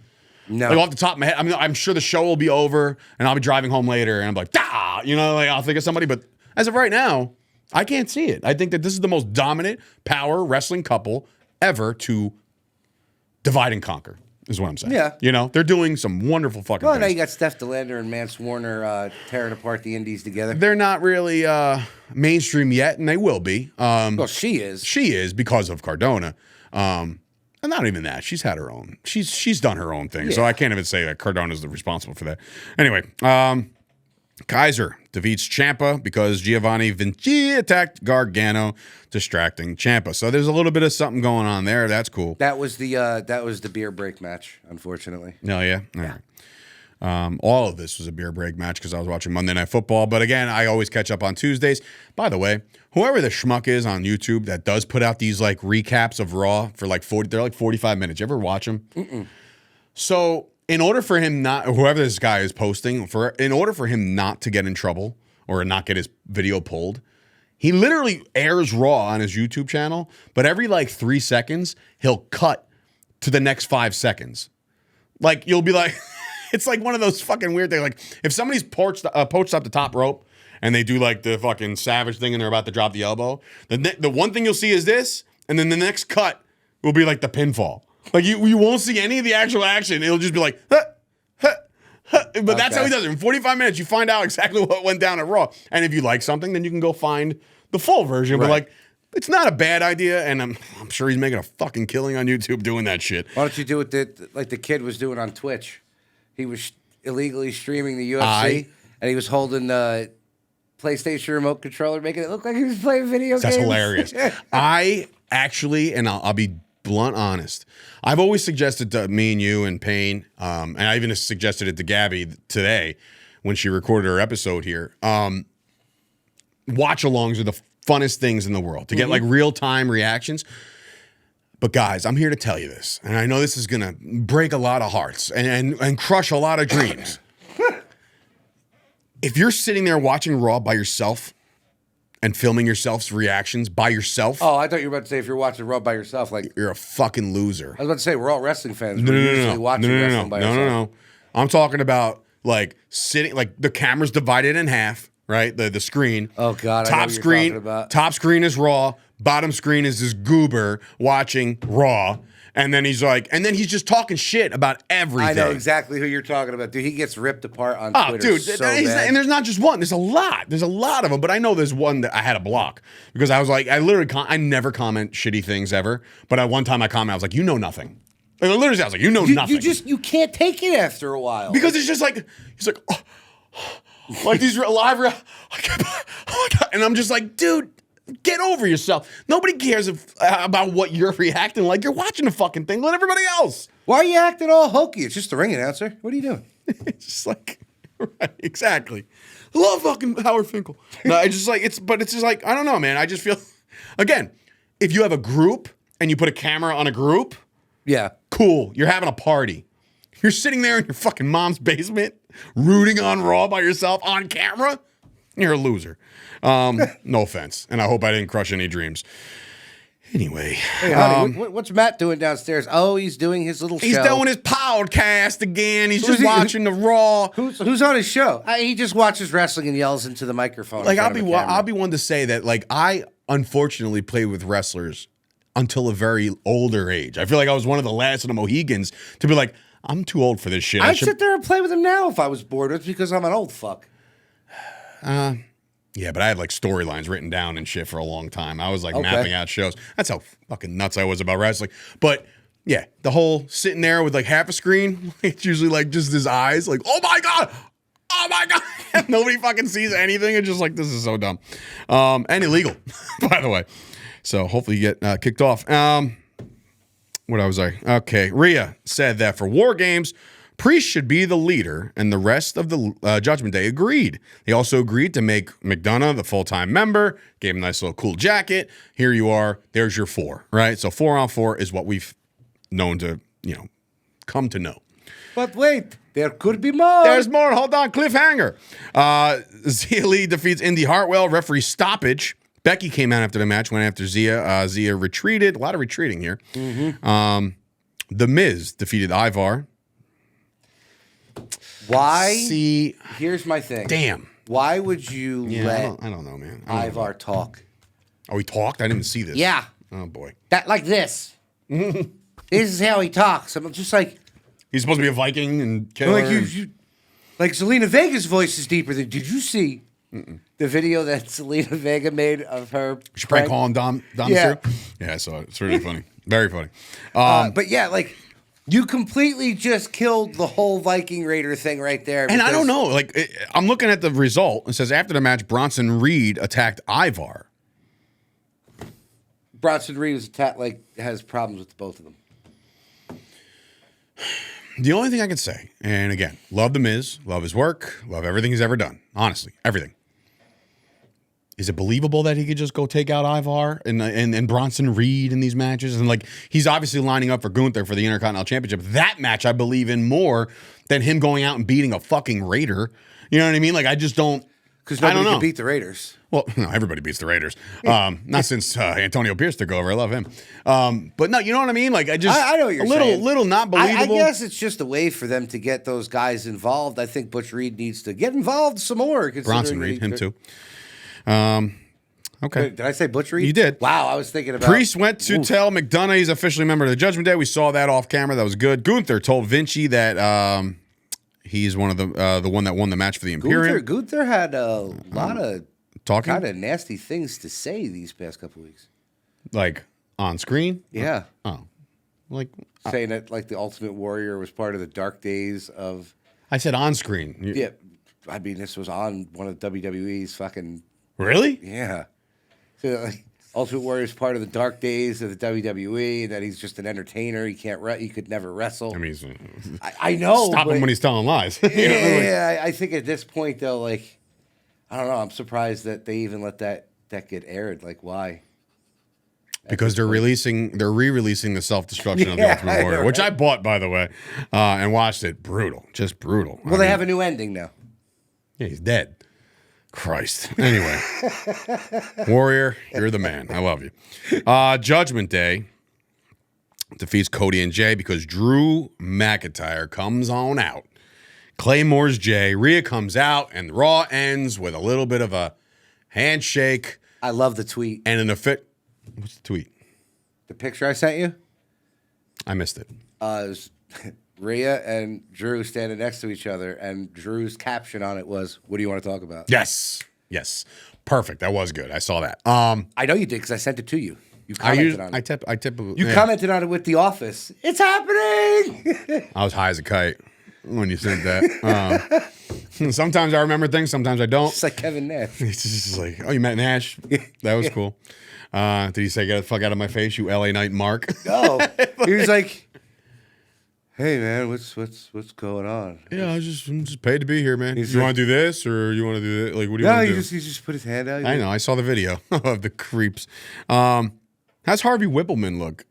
No. Like off the top of my head, I mean, I'm sure the show will be over, and I'll be driving home later, and I'm like, like I'll think of somebody. But as of right now, I can't see it. I think that this is the most dominant power wrestling couple ever to divide and conquer, is what I'm saying. Yeah. They're doing some wonderful fucking Well, things. now you got Steph DeLander and Mance Warner tearing apart the indies together. They're not really mainstream yet, and they will be. Well, she is. She is because of Cardona. And not even that. She's had her own. She's done her own thing, so I can't even say that Cardona's responsible for that. Anyway, Kaiser defeats Ciampa because Giovanni Vinci attacked Gargano, distracting Ciampa. So there's a little bit of something going on there. That's cool. That was the beer break match, unfortunately. Oh, yeah? All right. All of this was a beer break match because I was watching Monday Night Football. But again, I always catch up on Tuesdays. By the way, whoever the schmuck is on YouTube that does put out these like recaps of Raw for like 45 minutes. You ever watch them? Mm-mm. So in order for him whoever this guy is posting, in order for him not to get in trouble or not get his video pulled, he literally airs Raw on his YouTube channel, but every like 3 seconds, he'll cut to the next 5 seconds. Like you'll be like, it's like one of those fucking weird things. Like if somebody's poached up the top rope and they do like the fucking savage thing and they're about to drop the elbow, the one thing you'll see is this, and then the next cut will be like the pinfall. Like you won't see any of the actual action. It'll just be like, huh, huh, huh. But that's how he does it. In 45 minutes, you find out exactly what went down at Raw. And if you like something, then you can go find the full version. Right. But like, it's not a bad idea, and I'm sure he's making a fucking killing on YouTube doing that shit. Why don't you do it like the kid was doing on Twitch? He was illegally streaming the UFC, and he was holding the PlayStation remote controller, making it look like he was playing video games. That's hilarious. I actually, and I'll be blunt honest, I've always suggested to me and you and Payne, and I even suggested it to Gabby today when she recorded her episode here. Watch-alongs are the funnest things in the world to get like real-time reactions. But guys, I'm here to tell you this, and I know this is gonna break a lot of hearts and crush a lot of dreams. If you're sitting there watching Raw by yourself and filming yourself's reactions by yourself. Oh, I thought you were about to say if you're watching Raw by yourself, like you're a fucking loser. I was about to say we're all wrestling fans. We're usually watching wrestling by ourselves. No. I'm talking about like sitting, like the camera's divided in half, right? The screen. Oh God, top I know what screen. You're talking about. Top screen is Raw. Bottom screen is this goober watching Raw. And then he's just talking shit about everything. I know exactly who you're talking about, dude. He gets ripped apart on Twitter. Dude, so bad. And there's not just one. There's a lot. There's a lot of them. But I know there's one that I had to block because I was like, I never comment shitty things ever. But at one time I commented, I was like, you know nothing. Like, literally, I was like, you know nothing. You can't take it after a while because it's just like he's like, oh, like these live, oh my God. And I'm just like, dude. Get over yourself. Nobody cares about what you're reacting like. You're watching the fucking thing. Let everybody else. Why are you acting all hokey? It's just the ring announcer. What are you doing? It's just like, right, exactly. I love fucking Howard Finkel. No, it's just like, but it's just like, I don't know, man. I just feel, again, if you have a group and you put a camera on a group, yeah, cool. You're having a party. You're sitting there in your fucking mom's basement, rooting on Raw by yourself on camera. You're a loser. No offense, and I hope I didn't crush any dreams. Anyway, hey, honey, what's Matt doing downstairs? Oh, he's doing his little show. He's doing his podcast again. He's just watching the Raw. Who's on his show? He just watches wrestling and yells into the microphone. Like I'll be one to say that like I unfortunately played with wrestlers until a very older age. I feel like I was one of the last of the Mohegans to be like, I'm too old for this shit. I'd sit there and play with him now if I was bored. It's because I'm an old fuck. Yeah, but I had like storylines written down and shit for a long time. I was like mapping out shows. That's how fucking nuts I was about wrestling. But Yeah, the whole sitting there with like half a screen. It's usually like just his eyes, like, oh my God. Nobody fucking sees anything. It's just like, this is so dumb. And illegal, by the way. So hopefully you get kicked off. What was I? Okay, Rhea said that for War Games, Priest should be the leader, and the rest of the Judgment Day agreed. They also agreed to make McDonough the full-time member, gave him a nice little cool jacket. Here you are. There's your 4, right? So 4-on-4 is what we've known to, come to know. But wait, there could be more. There's more. Hold on. Cliffhanger. Zia Lee defeats Indy Hartwell. Referee stoppage. Becky came out after the match, went after Zia. Zia retreated. A lot of retreating here. Mm-hmm. The Miz defeated Ivar. Why? See, here's my thing. Damn. Why would you let I don't know, man. Ivar talk? Oh, he talked? I didn't see this. Yeah. Oh, boy. That like this. This is how he talks. I'm just like... He's supposed to be a Viking and killer. Like Zelina Vega's voice is deeper than... Did you see the video that Zelina Vega made of her... She prank calling Dom yeah. Yeah, I saw it. It's really funny. Very funny. But yeah, like... You completely just killed the whole Viking Raider thing right there. And I don't know. Like, I'm looking at the result. It says after the match, Bronson Reed attacked Ivar. Bronson Reed has problems with both of them. The only thing I can say, and again, love The Miz, love his work, love everything he's ever done. Honestly, everything. Is it believable that he could just go take out Ivar and Bronson Reed in these matches? And like, he's obviously lining up for Gunther for the Intercontinental Championship. That match I believe in more than him going out and beating a fucking Raider. You know what I mean? Like, I just don't. Because nobody can beat the Raiders. Well, no, everybody beats the Raiders. Not since Antonio Pierce took over. I love him. But no, you know what I mean? Like, I know what you're saying. Little not believable. I guess it's just a way for them to get those guys involved. I think Butch Reed needs to get involved some more. Bronson Reed, him too. Okay. Did I say Butch Reed? You did. Wow, I was thinking about... Priest went to tell McDonough he's officially a member of the Judgment Day. We saw that off camera. That was good. Gunther told Vinci that he's one of the one that won the match for the Imperium. Gunther had a lot of talking, kind of nasty things to say these past couple weeks. Like on screen? Yeah. Oh. Like saying that like the Ultimate Warrior was part of the dark days of... I said on screen. Yeah. I mean, this was on one of WWE's fucking... Really? Yeah. So, like, Ultimate Warrior is part of the dark days of the WWE. That he's just an entertainer. He can't. He could never wrestle. I mean, I know. Stop him when he's telling lies. Yeah, I think at this point though, like, I don't know. I'm surprised that they even let that get aired. Like, why? Because they're re-releasing the Self-Destruction of the Ultimate Warrior, which I bought, by the way, and watched it. Brutal, just brutal. Well, they have a new ending now. Yeah, he's dead. Christ. Anyway, Warrior, you're the man. I love you. Judgment Day defeats Cody and Jay because Drew McIntyre comes on out. Claymore's Jay. Rhea comes out, and Raw ends with a little bit of a handshake. I love the tweet. And what's the tweet? The picture I sent you? I missed it. It was Rhea and Drew standing next to each other, and Drew's caption on it was, "What do you want to talk about?" Yes. Perfect. That was good. I saw that. I know you did because I sent it to you. You commented on it. I typically. You commented on it with The Office. It's happening. I was high as a kite when you said that. Sometimes I remember things. Sometimes I don't. It's like Kevin Nash. It's just like, oh, you met Nash. That was cool. Did he say, "Get the fuck out of my face, you LA Knight Mark"? No. He was like, "Hey man, what's going on?" Yeah, I'm just paid to be here, man. He's You like- want to do this, or you want to do that? Like, what do you want to do? he just put his hand out. I know. I saw the video of the creeps. How's Harvey Whippleman look?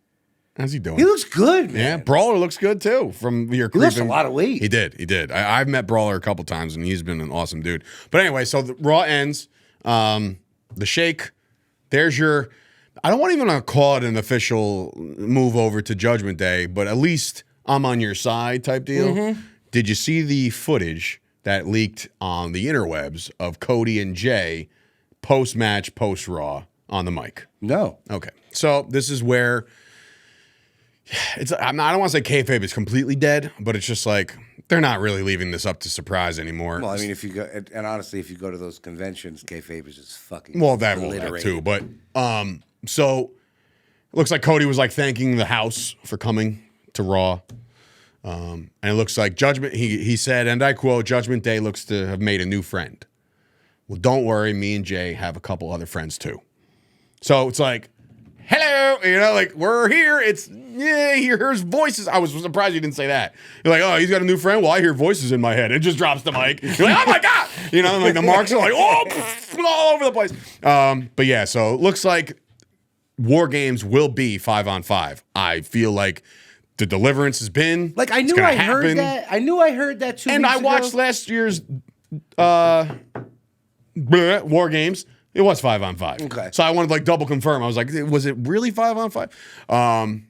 How's he doing? He looks good, man. Yeah, Brawler looks good too. From your He lost creeping, a lot of weight. He did. I've met Brawler a couple times, and he's been an awesome dude. But anyway, so the Raw ends. The shake. There's your. I don't want even to call it an official move over to Judgment Day, but at least I'm on your side type deal. Mm-hmm. Did you see the footage that leaked on the interwebs of Cody and Jay post-match, post-Raw on the mic? No. Okay. So this is where I don't want to say kayfabe is completely dead, but it's just like they're not really leaving this up to surprise anymore. Well, I mean, if you go, and honestly, if you go to those conventions, kayfabe is just fucking that too. But so Looks like Cody was like thanking the house for coming to Raw. And it looks like Judgment, he said, and I quote, Judgment Day looks to have made a new friend. Well, don't worry, me and Jay have a couple other friends too. So it's like, hello, like we're here. It's, yeah, he hears voices. I was surprised you didn't say that. You're like, oh, he's got a new friend? Well, I hear voices in my head. It just drops the mic. You're like, oh my God. And like the marks are like, oh, all over the place. But yeah, so it looks like War Games will be 5-on-5. I feel like the deliverance has been like I knew I heard that. I knew I heard that 2 weeks ago. And I watched last year's War Games. It was 5-on-5. Okay. So I wanted to like double confirm. I was like, was it really 5-on-5?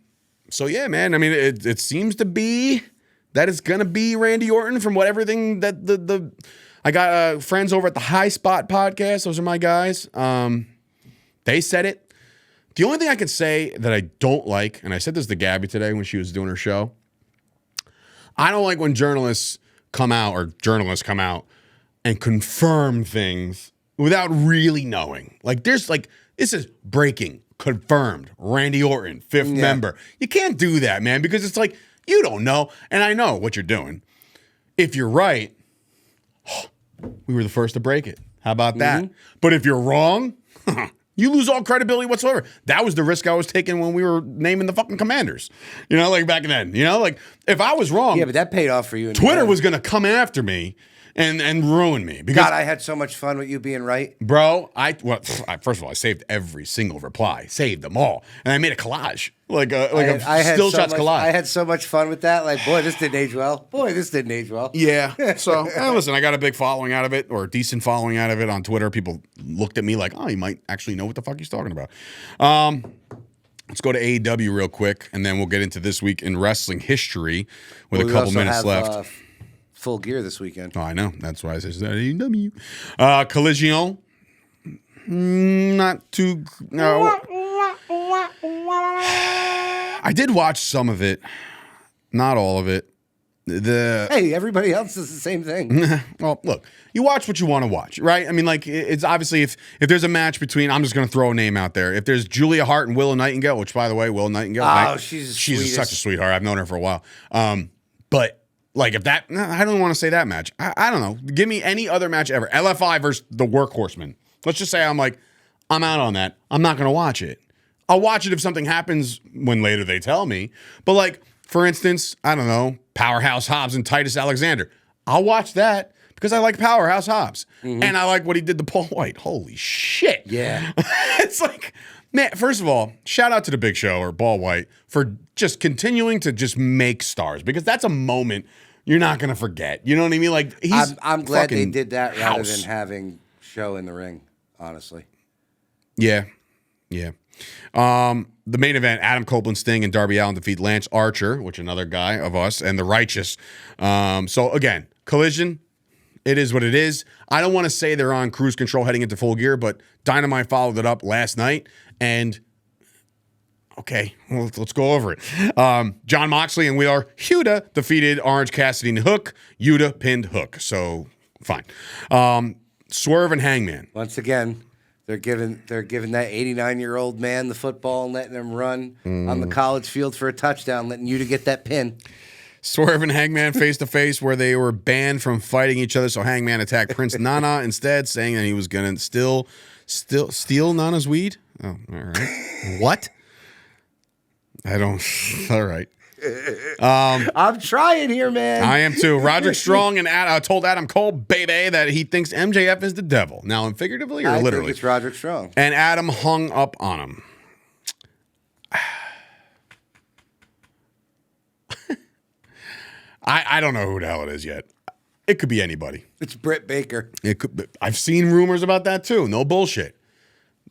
So yeah, man. I mean, it seems to be that it's gonna be Randy Orton from what everything that the I got friends over at the High Spot podcast. Those are my guys. They said it. The only thing I can say that I don't like, and I said this to Gabby today when she was doing her show, I don't like when journalists come out and confirm things without really knowing. Like there's like, this is breaking, confirmed, Randy Orton, 5th member. You can't do that, man, because it's like, you don't know. And I know what you're doing. If you're right, we were the first to break it. How about that? But if you're wrong, you lose all credibility whatsoever. That was the risk I was taking when we were naming the fucking commanders. Like back then. Like if I was wrong. Yeah, but that paid off for you. Twitter was going to come after me and ruin me. Because, God, I had so much fun with you being right. Bro, first of all, I saved every single reply. Saved them all. And I made a collage. Like a still shots collage. I had so much fun with that. Like, boy, this didn't age well. Boy, this didn't age well. Yeah. So, listen, I got a big following out of it, or a decent following out of it on Twitter. People looked at me like, oh, you might actually know what the fuck he's talking about. Let's go to AEW real quick, and then we'll get into this week in wrestling history with a couple minutes left. Full Gear this weekend. Oh, I know. That's why I said AEW. Collision. Not too... No. I did watch some of it, not all of it. Hey, everybody else does the same thing. Well, look, you watch what you want to watch, right? I mean, like, it's obviously if there's a match between, I'm just going to throw a name out there. If there's Julia Hart and Willow Nightingale, which by the way, Willow Nightingale, she's such a sweetheart. I've known her for a while. But like, if that, I don't want to say that match. I don't know. Give me any other match ever. LFI versus the Workhorsemen. Let's just say I'm out on that. I'm not going to watch it. I'll watch it if something happens when later they tell me. But like, for instance, I don't know, Powerhouse Hobbs and Titus Alexander. I'll watch that because I like Powerhouse Hobbs. And I like what he did to Paul White. Holy shit. Yeah. It's like, man, first of all, shout out to the Big Show or Paul White for just continuing to just make stars, because that's a moment you're not going to forget. You know what I mean? Like, I'm glad they did that rather than having Show in the ring, honestly. Yeah. Yeah. The main event, Adam Copeland, Sting, and Darby Allin defeat Lance Archer, which another guy of us, and the Righteous. So again, Collision, it is what it is. I don't want to say they're on cruise control heading into Full Gear, but Dynamite followed it up last night, and okay, well, let's go over it. John Moxley and Wheeler Yuta defeated Orange Cassidy and Hook. Yuta pinned Hook, so fine. Swerve and Hangman. Once again, they're giving that 89-year-old man the football and letting him run on the college field for a touchdown, letting you to get that pin. Swerve and Hangman face to face, where they were banned from fighting each other. So Hangman attacked Prince Nana instead, saying that he was gonna still steal Nana's weed. Oh, all right. What? I don't. All right. I'm trying here, man. I am too. Roderick Strong and told Adam Cole, baby, that he thinks MJF is the devil. Now, in figuratively or literally? I think it's Roderick Strong. And Adam hung up on him. I don't know who the hell it is yet. It could be anybody. It's Britt Baker. It could be. I've seen rumors about that too. No bullshit.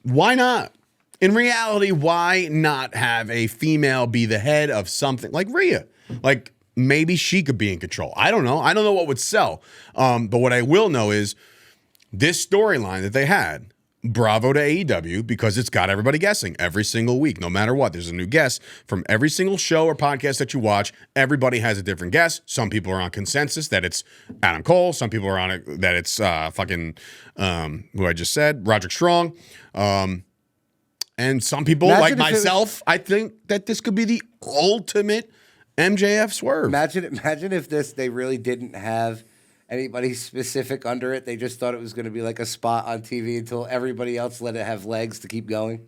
Why not? In reality, why not have a female be the head of something like Rhea? Like, maybe she could be in control. I don't know. I don't know what would sell. But what I will know is this storyline that they had, bravo to AEW, because it's got everybody guessing every single week, no matter what. There's a new guest from every single show or podcast that you watch. Everybody has a different guess. Some people are on consensus that it's Adam Cole. Some people are on it that it's who I just said, Roderick Strong. And some people, like myself, I think that this could be the ultimate MJF swerve. Imagine if they really didn't have anybody specific under it. They just thought it was going to be like a spot on TV until everybody else let it have legs to keep going.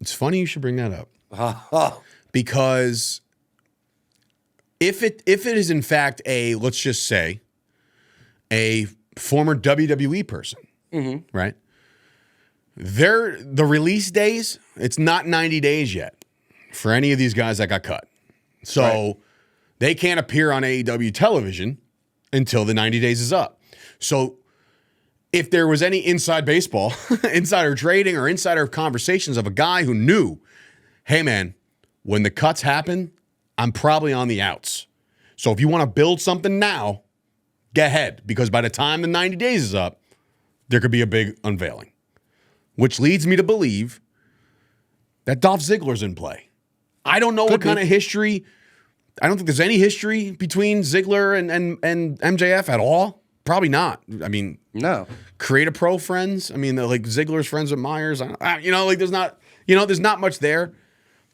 It's funny you should bring that up. Because if it is in fact let's just say, a former WWE person, right? The release days, it's not 90 days yet for any of these guys that got cut. So they can't appear on AEW television until the 90 days is up. So if there was any inside baseball, insider trading, or insider conversations of a guy who knew, hey man, when the cuts happen, I'm probably on the outs. So if you want to build something now, go ahead. Because by the time the 90 days is up, there could be a big unveiling. Which leads me to believe that Dolph Ziggler's in play. I don't know what kind of history. I don't think there's any history between Ziggler and MJF at all. Probably not. I mean, no. Create a Pro friends. I mean, like Ziggler's friends with Myers. There's not much there.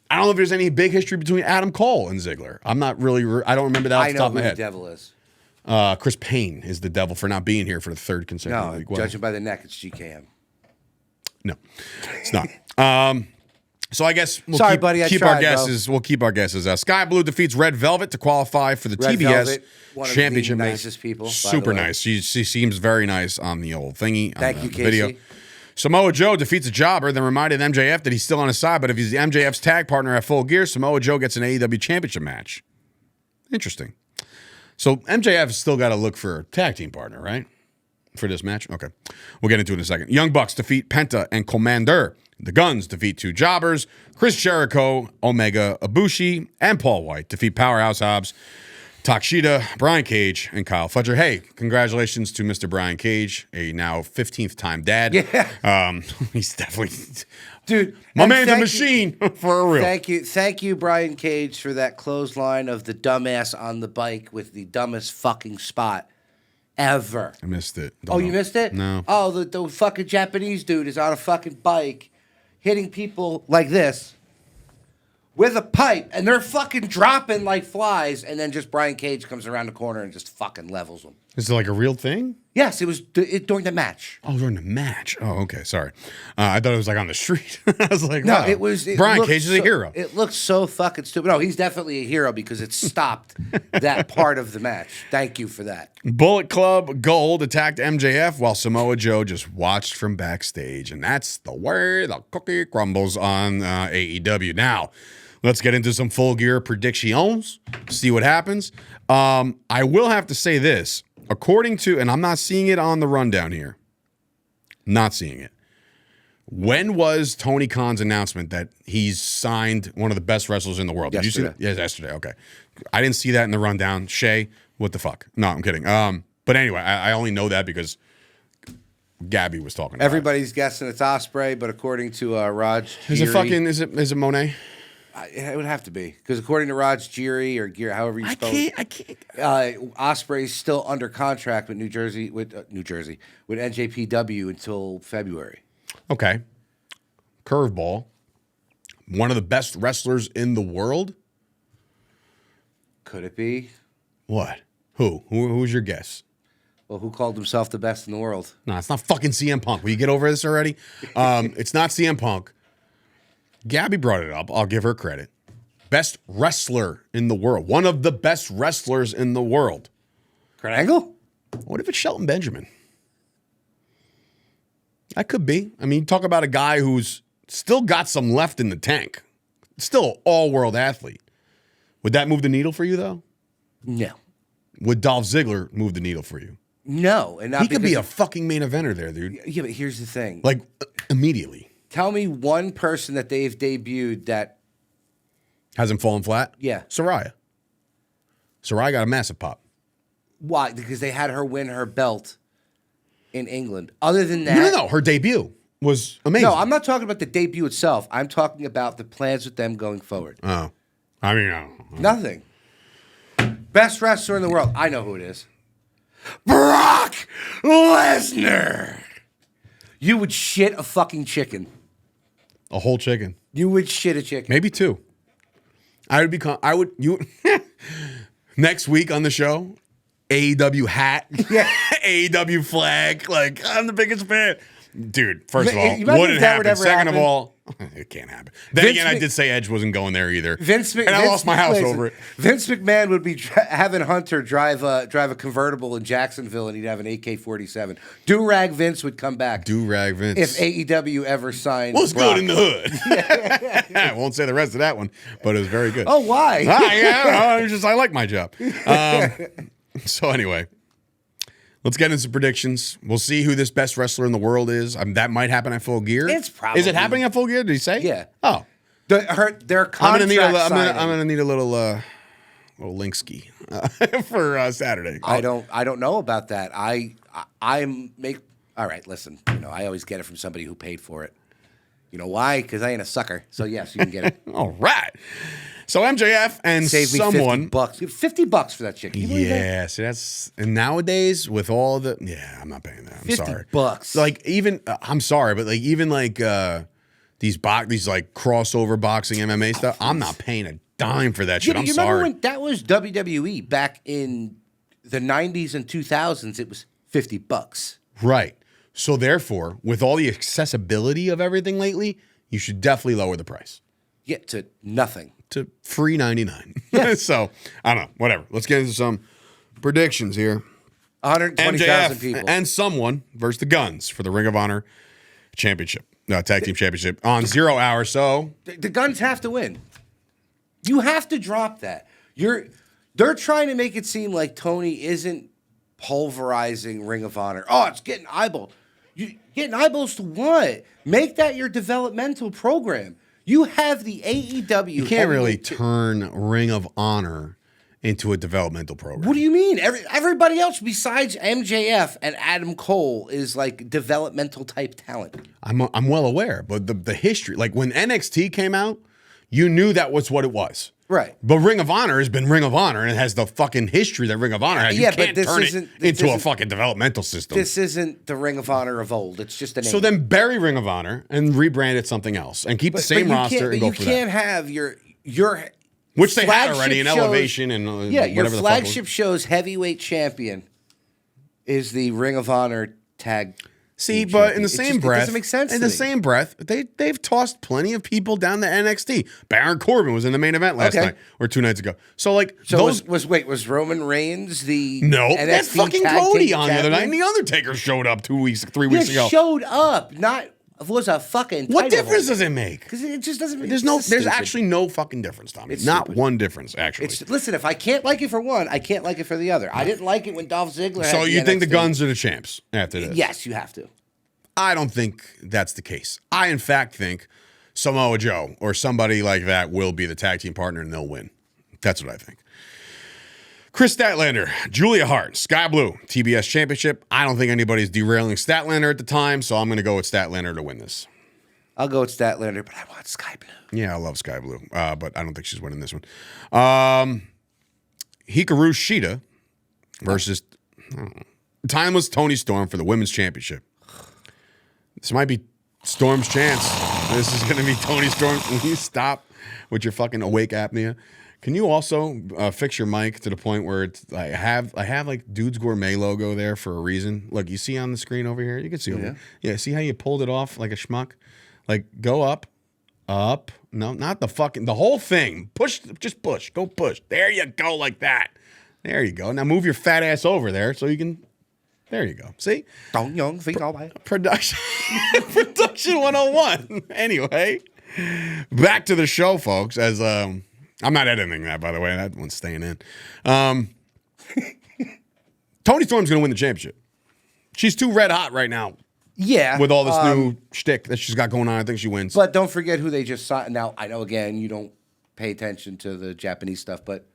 I don't know if there's any big history between Adam Cole and Ziggler. I'm not really. I don't remember that off the top of my head. I know who the devil is. Chris Payne is the devil for not being here for the third consecutive week. No, judging by the neck, it's GKM. No, it's not. So I guess we'll keep our guesses. We'll keep our guesses. Sky Blue defeats Red Velvet to qualify for the TBS Velvet, one Championship of the match. Nicest people, super nice. She seems very nice on the old thingy. Thank you, Casey. Video. Samoa Joe defeats a jobber, then reminded MJF that he's still on his side, but if he's MJF's tag partner at Full Gear, Samoa Joe gets an AEW Championship match. Interesting. So MJF still got to look for a tag team partner, right? For this match? Okay. We'll get into it in a second. Young Bucks defeat Penta and Commander. The Guns defeat two jobbers. Chris Jericho, Omega Ibushi, and Paul White defeat Powerhouse Hobbs, Takeshita, Brian Cage, and Kyle Fletcher. Hey, congratulations to Mr. Brian Cage, a now 15th time dad. Yeah. He's definitely... Dude, my man's a machine for real. Thank you, Brian Cage, for that clothesline of the dumbass on the bike with the dumbest fucking spot ever. I missed it. You missed it? No. Oh, the fucking Japanese dude is on a fucking bike hitting people like this with a pipe, and they're fucking dropping like flies, and then just Brian Cage comes around the corner and just fucking levels them. Is it like a real thing? Yes, it was during the match. Oh, during the match. Oh, okay. Sorry. I thought it was like on the street. I was like, no, wow. it was. Brian Cage is a hero. It looks so fucking stupid. No, he's definitely a hero because it stopped that part of the match. Thank you for that. Bullet Club Gold attacked MJF while Samoa Joe just watched from backstage. And that's the way the cookie crumbles on AEW. Now, let's get into some Full Gear predictions, see what happens. I will have to say this. According to, and I'm not seeing it on the rundown here, not seeing it. When was Tony Khan's announcement that he's signed one of the best wrestlers in the world? Did you see that? Yes, yesterday. Okay. I didn't see that in the rundown. Shay, what the fuck? No, I'm kidding. But anyway, I only know that because Gabby was talking about Everybody's guessing it's Ospreay, but according to Raj Giri, is it Monet? It would have to be because according to Raj Giri or Gear, however you spell it, I can't. Ospreay's still under contract with New Jersey with NJPW until February. Okay. Curveball. One of the best wrestlers in the world. Could it be? What? Who's your guess? Well, who called himself the best in the world? No, it's not fucking CM Punk. Will you get over this already? It's not CM Punk. Gabby brought it up. I'll give her credit. Best wrestler in the world. One of the best wrestlers in the world. Kurt Angle? What if it's Shelton Benjamin? That could be. I mean, talk about a guy who's still got some left in the tank. Still an all-world athlete. Would that move the needle for you, though? No. Would Dolph Ziggler move the needle for you? No. And not he could be a fucking main eventer there, dude. Yeah, but here's the thing. Like, immediately. Tell me one person that they've debuted that hasn't fallen flat? Yeah. Saraya. Saraya got a massive pop. Why? Because they had her win her belt in England. Other than that... No. Her debut was amazing. No, I'm not talking about the debut itself. I'm talking about the plans with them going forward. Oh. I mean, I don't know. Nothing. Best wrestler in the world. I know who it is. Brock Lesnar. You would shit a fucking chicken. A whole chicken. You would shit a chicken. Maybe 2. Next week on the show, AEW hat, AEW flag. Like, I'm the biggest fan. Dude, first of all, wouldn't happen. Second of all, it can't happen. Then again, I did say Edge wasn't going there either. And I lost my house over it. Vince McMahon would be having Hunter drive a convertible in Jacksonville, and he'd have an AK-47. Do-Rag Vince would come back. Do-Rag Vince. If AEW ever signed What's Brock. good in the hood? I won't say the rest of that one, but it was very good. Oh, why? I like my job. So anyway. Let's get into some predictions. We'll see who this best wrestler in the world is. That might happen at Full Gear. It's probably. Is it happening at Full Gear? Did he say? Yeah. Oh. Their contract I'm gonna need a little Linkski for Saturday. I don't know about that. All right, listen. I always get it from somebody who paid for it. You know why? Because I ain't a sucker. So yes, you can get it. All right. So MJF and Save me someone $50. $50 for that chick. Yeah, see that's and nowadays with all the I'm not paying that. I'm sorry. $50. Like even I'm sorry, but like even like these like crossover boxing MMA stuff, I'm not paying a dime for that shit. I'm sorry. Remember when that was WWE back in the 90s and 2000s? It was $50. Right. So therefore, with all the accessibility of everything lately, you should definitely lower the price. Yeah, to nothing. To free 99. Yes. So, I don't know. Whatever. Let's get into some predictions here. 120,000 people. And someone versus the Guns for the Ring of Honor Championship. Tag Team Championship on 0 hour. So, the Guns have to win. You have to drop that. They're trying to make it seem like Tony isn't pulverizing Ring of Honor. Oh, it's getting eyeball. You getting eyeballs to what? Make that your developmental program. You have the AEW. You can't really turn Ring of Honor into a developmental program. What do you mean? Everybody else besides MJF and Adam Cole is like developmental type talent. I'm well aware, but the history, like when NXT came out, you knew that was what it was. Right. But Ring of Honor has been Ring of Honor and it has the fucking history that Ring of Honor has. You can't turn it into a fucking developmental system. This isn't the Ring of Honor of old. It's just a name. So then bury Ring of Honor and rebrand it something else and keep the same roster and go for that. You can't have your which they had already in Elevation and whatever your the flagship show's heavyweight champion is the Ring of Honor tag. See, but in the same breath, it doesn't make sense. In the same breath, they've tossed plenty of people down to NXT. Baron Corbin was in the main event last night or 2 nights ago. So was Roman Reigns the NXT that's fucking Cody on the other night, and the Undertaker showed up 3 weeks ago. Showed up, not was a fucking. What difference does it make? Because it just doesn't make. There's actually no fucking difference, Tommy. It's not one difference actually. Listen, if I can't like it for one, I can't like it for the other. I didn't like it when Dolph Ziggler. So you think the Guns are the champs after this? Yes, you have to. I don't think that's the case. I, in fact, think Samoa Joe or somebody like that will be the tag team partner and they'll win. That's what I think. Chris Statlander, Julia Hart, Sky Blue, TBS Championship. I don't think anybody's derailing Statlander at the time, so I'm going to go with Statlander to win this. I'll go with Statlander, but I want Sky Blue. Yeah, I love Sky Blue, but I don't think she's winning this one. Hikaru Shida versus Timeless Tony Storm for the Women's Championship. This might be Storm's chance. This is going to be Tony Storm. Can you stop with your fucking awake apnea? Can you also fix your mic to the point where it's I have like Dude's Gourmet logo there for a reason? Look, you see on the screen over here? You can see over here. Yeah, see how you pulled it off like a schmuck? Like go up. No, not the whole thing. Push, just push. Go push. There you go, like that. There you go. Now move your fat ass over there so you can. There you go. See? Production 101. Anyway, back to the show, folks. As I'm not editing that, by the way. That one's staying in. Toni Storm's going to win the championship. She's too red hot right now. Yeah. With all this new shtick that she's got going on, I think she wins. But don't forget who they just signed. Now, I know, again, you don't pay attention to the Japanese stuff, but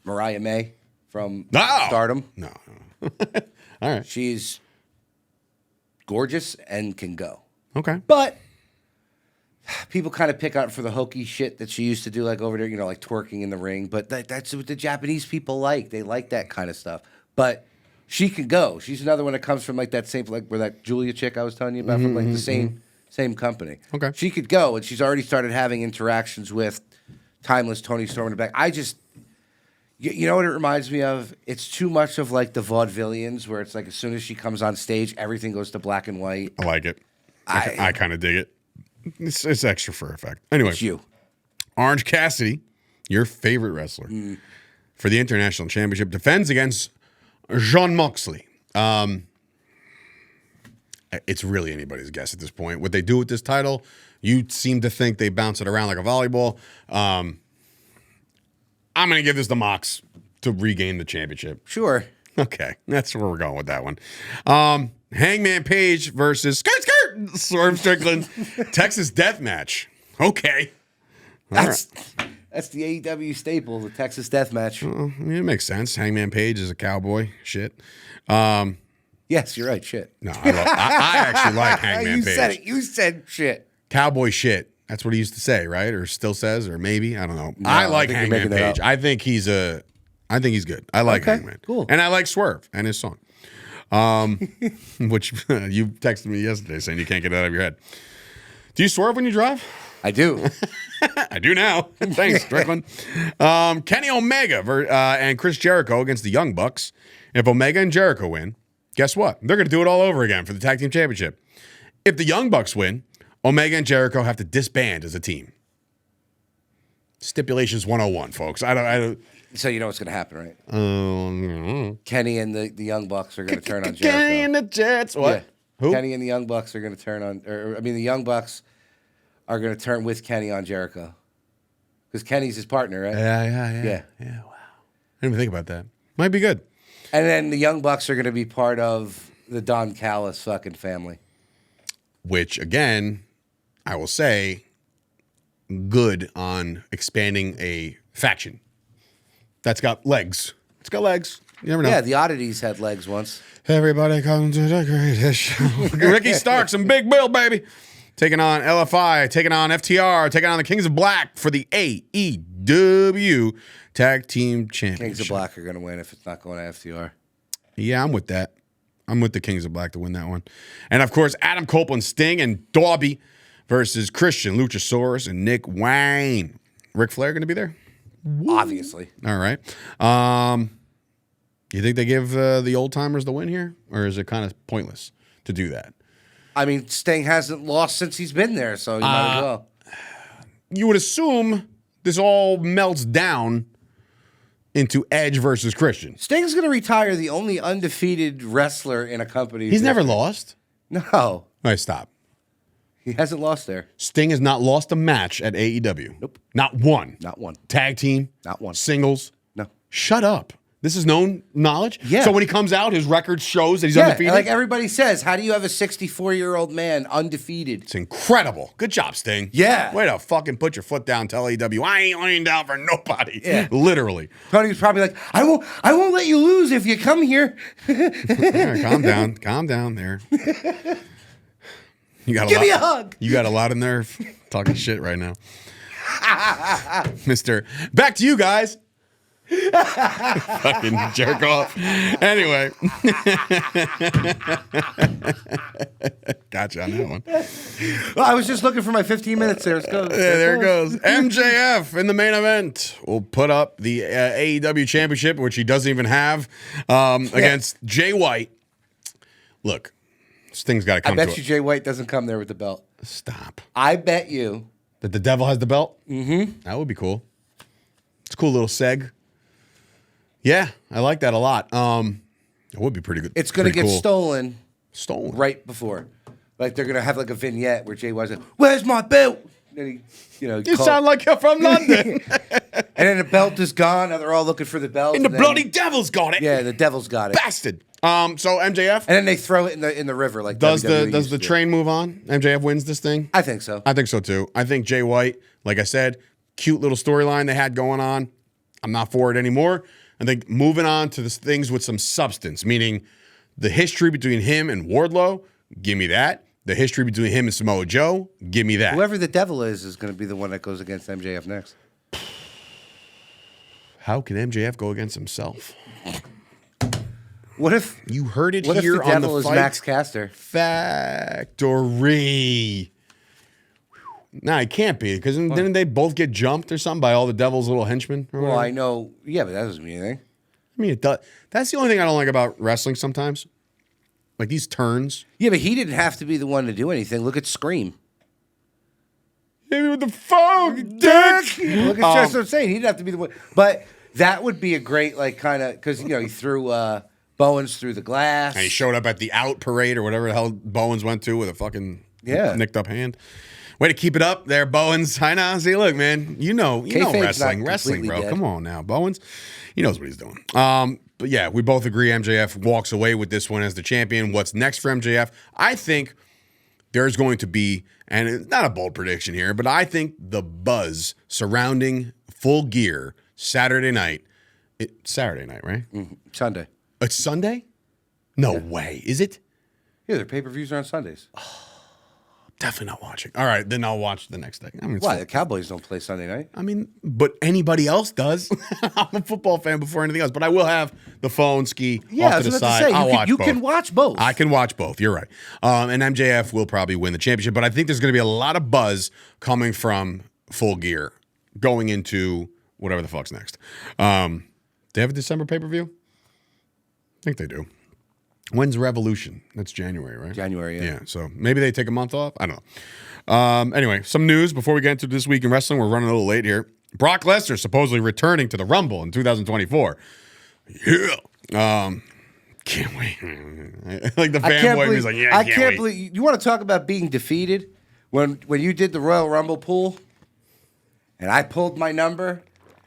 Mariah May from Stardom. No. All right. She's gorgeous and can go. Okay. But people kind of pick on her for the hokey shit that she used to do, like over there, like twerking in the ring. But that's what the Japanese people like. They like that kind of stuff. But she can go. She's another one that comes from like that same, like where that Julia chick I was telling you about from like the Same company. Okay. She could go, and she's already started having interactions with Timeless Tony Storm in the back. I just, you know what it reminds me of? It's too much of like the vaudevillians, where it's like as soon as she comes on stage, everything goes to black and white. I like it. I kind of dig it. It's extra for effect. Anyway, It's you. Orange Cassidy, your favorite wrestler, for the International Championship, defends against Jon Moxley. It's really anybody's guess at this point. What they do with this title, you seem to think they bounce it around like a volleyball. I'm going to give this to Mox to regain the championship. Sure. Okay, that's where we're going with that one. Hangman Page versus Swerve Strickland, Texas Death Match. Okay. That's the AEW staple, the Texas Death Match. Well, I mean, it makes sense. Hangman Page is a cowboy. Shit. Yes, you're right. Shit. No, I actually like Hangman You Page. said it. You said shit. Cowboy shit. That's what he used to say, right? Or still says, or maybe. I don't know. No, I like I think you're Hangman making that Page. up. I think he's good. I like Okay, Hangman. cool. And I like Swerve and his song. Which you texted me yesterday saying you can't get it out of your head. Do you swerve when you drive? I do. I do now. Thanks, Strickland. Kenny Omega and Chris Jericho against the Young Bucks. If Omega and Jericho win, guess what? They're going to do it all over again for the Tag Team Championship. If the Young Bucks win, Omega and Jericho have to disband as a team. Stipulations 101, folks. I don't. So you know what's going to happen, right? Kenny and the Young Bucks are going to turn on Jericho. Kenny and the Jets. What? Yeah. Who? Kenny and the Young Bucks are going to turn on, the Young Bucks are going to turn with Kenny on Jericho. Because Kenny's his partner, right? Yeah. Wow. I didn't even think about that. Might be good. And then the Young Bucks are going to be part of the Don Callis fucking family. Which, again, I will say, good on expanding a faction. That's got legs. It's got legs. You never know. Yeah, the Oddities had legs once. Everybody come to the greatest show. Ricky Starks and Big Bill, baby. Taking on LFI, taking on FTR, taking on the Kings of Black for the AEW Tag Team Championship. Kings of Black are going to win if it's not going to FTR. Yeah, I'm with that. I'm with the Kings of Black to win that one. And, of course, Adam Copeland, Sting, and Darby versus Christian, Luchasaurus, and Nick Wayne. Ric Flair going to be there? Obviously. All right. You think they give the old-timers the win here? Or is it kind of pointless to do that? I mean, Sting hasn't lost since he's been there, so you might as well. You would assume this all melts down into Edge versus Christian. Sting's going to retire the only undefeated wrestler in a company. He's never lost. No. All right, stop. He hasn't lost there. Sting has not lost a match at AEW. Nope. Not one. Not one. Tag team. Not one. Singles. No. Shut up. This is known knowledge? Yeah. So when he comes out, his record shows that he's undefeated? Like everybody says, how do you have a 64-year-old man undefeated? It's incredible. Good job, Sting. Yeah. Way to fucking put your foot down, tell AEW, I ain't laying down for nobody. Yeah. Literally. Tony was probably like, I won't let you lose if you come here. All right, calm down. Calm down there. You got Give me a hug. You got a lot of nerve talking shit right now. Mister, back to you guys. Fucking jerk off. Anyway. Gotcha on that one. Well, I was just looking for my 15 minutes there. Let's go. Yeah, there it goes. MJF in the main event will put up the AEW championship, which he doesn't even have, against Jay White. Look, this thing's got to come to it. I bet you Jay White doesn't come there with the belt. Stop. I bet you. That the devil has the belt? Mm-hmm. That would be cool. It's a cool little seg. Yeah, I like that a lot. It would be pretty good. It's going to get cool. stolen right before. Like they're going to have like a vignette where Jay White's like, "Where's my belt?" And you sound like you're from London. And then the belt is gone. Now they're all looking for the belt. And the bloody devil's got it. Yeah, the devil's got it. Bastard. So MJF. And then they throw it in the river. Like does WWE the train move on? MJF wins this thing? I think so. I think so too. I think Jay White, like I said, cute little storyline they had going on. I'm not for it anymore. I think moving on to the things with some substance, meaning the history between him and Wardlow, give me that. The history between him and Samoa Joe, give me that. Whoever the devil is going to be the one that goes against MJF next. How can MJF go against himself? What if you heard it what here if the on devil the is Fight Max Caster? Factory? Nah, it can't be because didn't they both get jumped or something by all the Devil's little henchmen? Well, I know. Yeah, but that doesn't mean anything. I mean, it does. That's the only thing I don't like about wrestling sometimes. Like these turns. Yeah, but he didn't have to be the one to do anything. Look at Scream. Hit me with the phone, dick. Look at that's what I'm saying. He didn't have to be the one. But that would be a great, like, kind of, because, you know, he threw Bowens through the glass. And he showed up at the out parade or whatever the hell Bowens went to with a fucking nicked up hand. Way to keep it up there, Bowens. I know. See, look, man, you know wrestling, bro. Dead. Come on now, Bowens. He knows what he's doing. But yeah, we both agree MJF walks away with this one as the champion. What's next for MJF? I think there's going to be, and it's not a bold prediction here, but I think the buzz surrounding Full Gear Saturday night. Saturday night, right? Mm-hmm. Sunday. It's Sunday? No way. Is it? Yeah, their pay-per-views are on Sundays. Definitely not watching. All right, then I'll watch the next day. I mean, why? The Cowboys don't play Sunday night. I mean, but anybody else does. I'm a football fan before anything else, but I will have the phone ski off to the side. I'll watch both. You can watch both. I can watch both. You're right. And MJF will probably win the championship, but I think there's going to be a lot of buzz coming from Full Gear going into whatever the fuck's next. They have a December pay-per-view? I think they do. When's Revolution? That's January, right? January, yeah. Yeah, so maybe they take a month off. I don't know. Anyway, some news before we get into This Week in Wrestling. We're running a little late here. Brock Lesnar supposedly returning to the Rumble in 2024. Yeah. Can't wait. Like the fanboy was like, yeah, I can't believe. You want to talk about being defeated? When you did the Royal Rumble pool, and I pulled my number,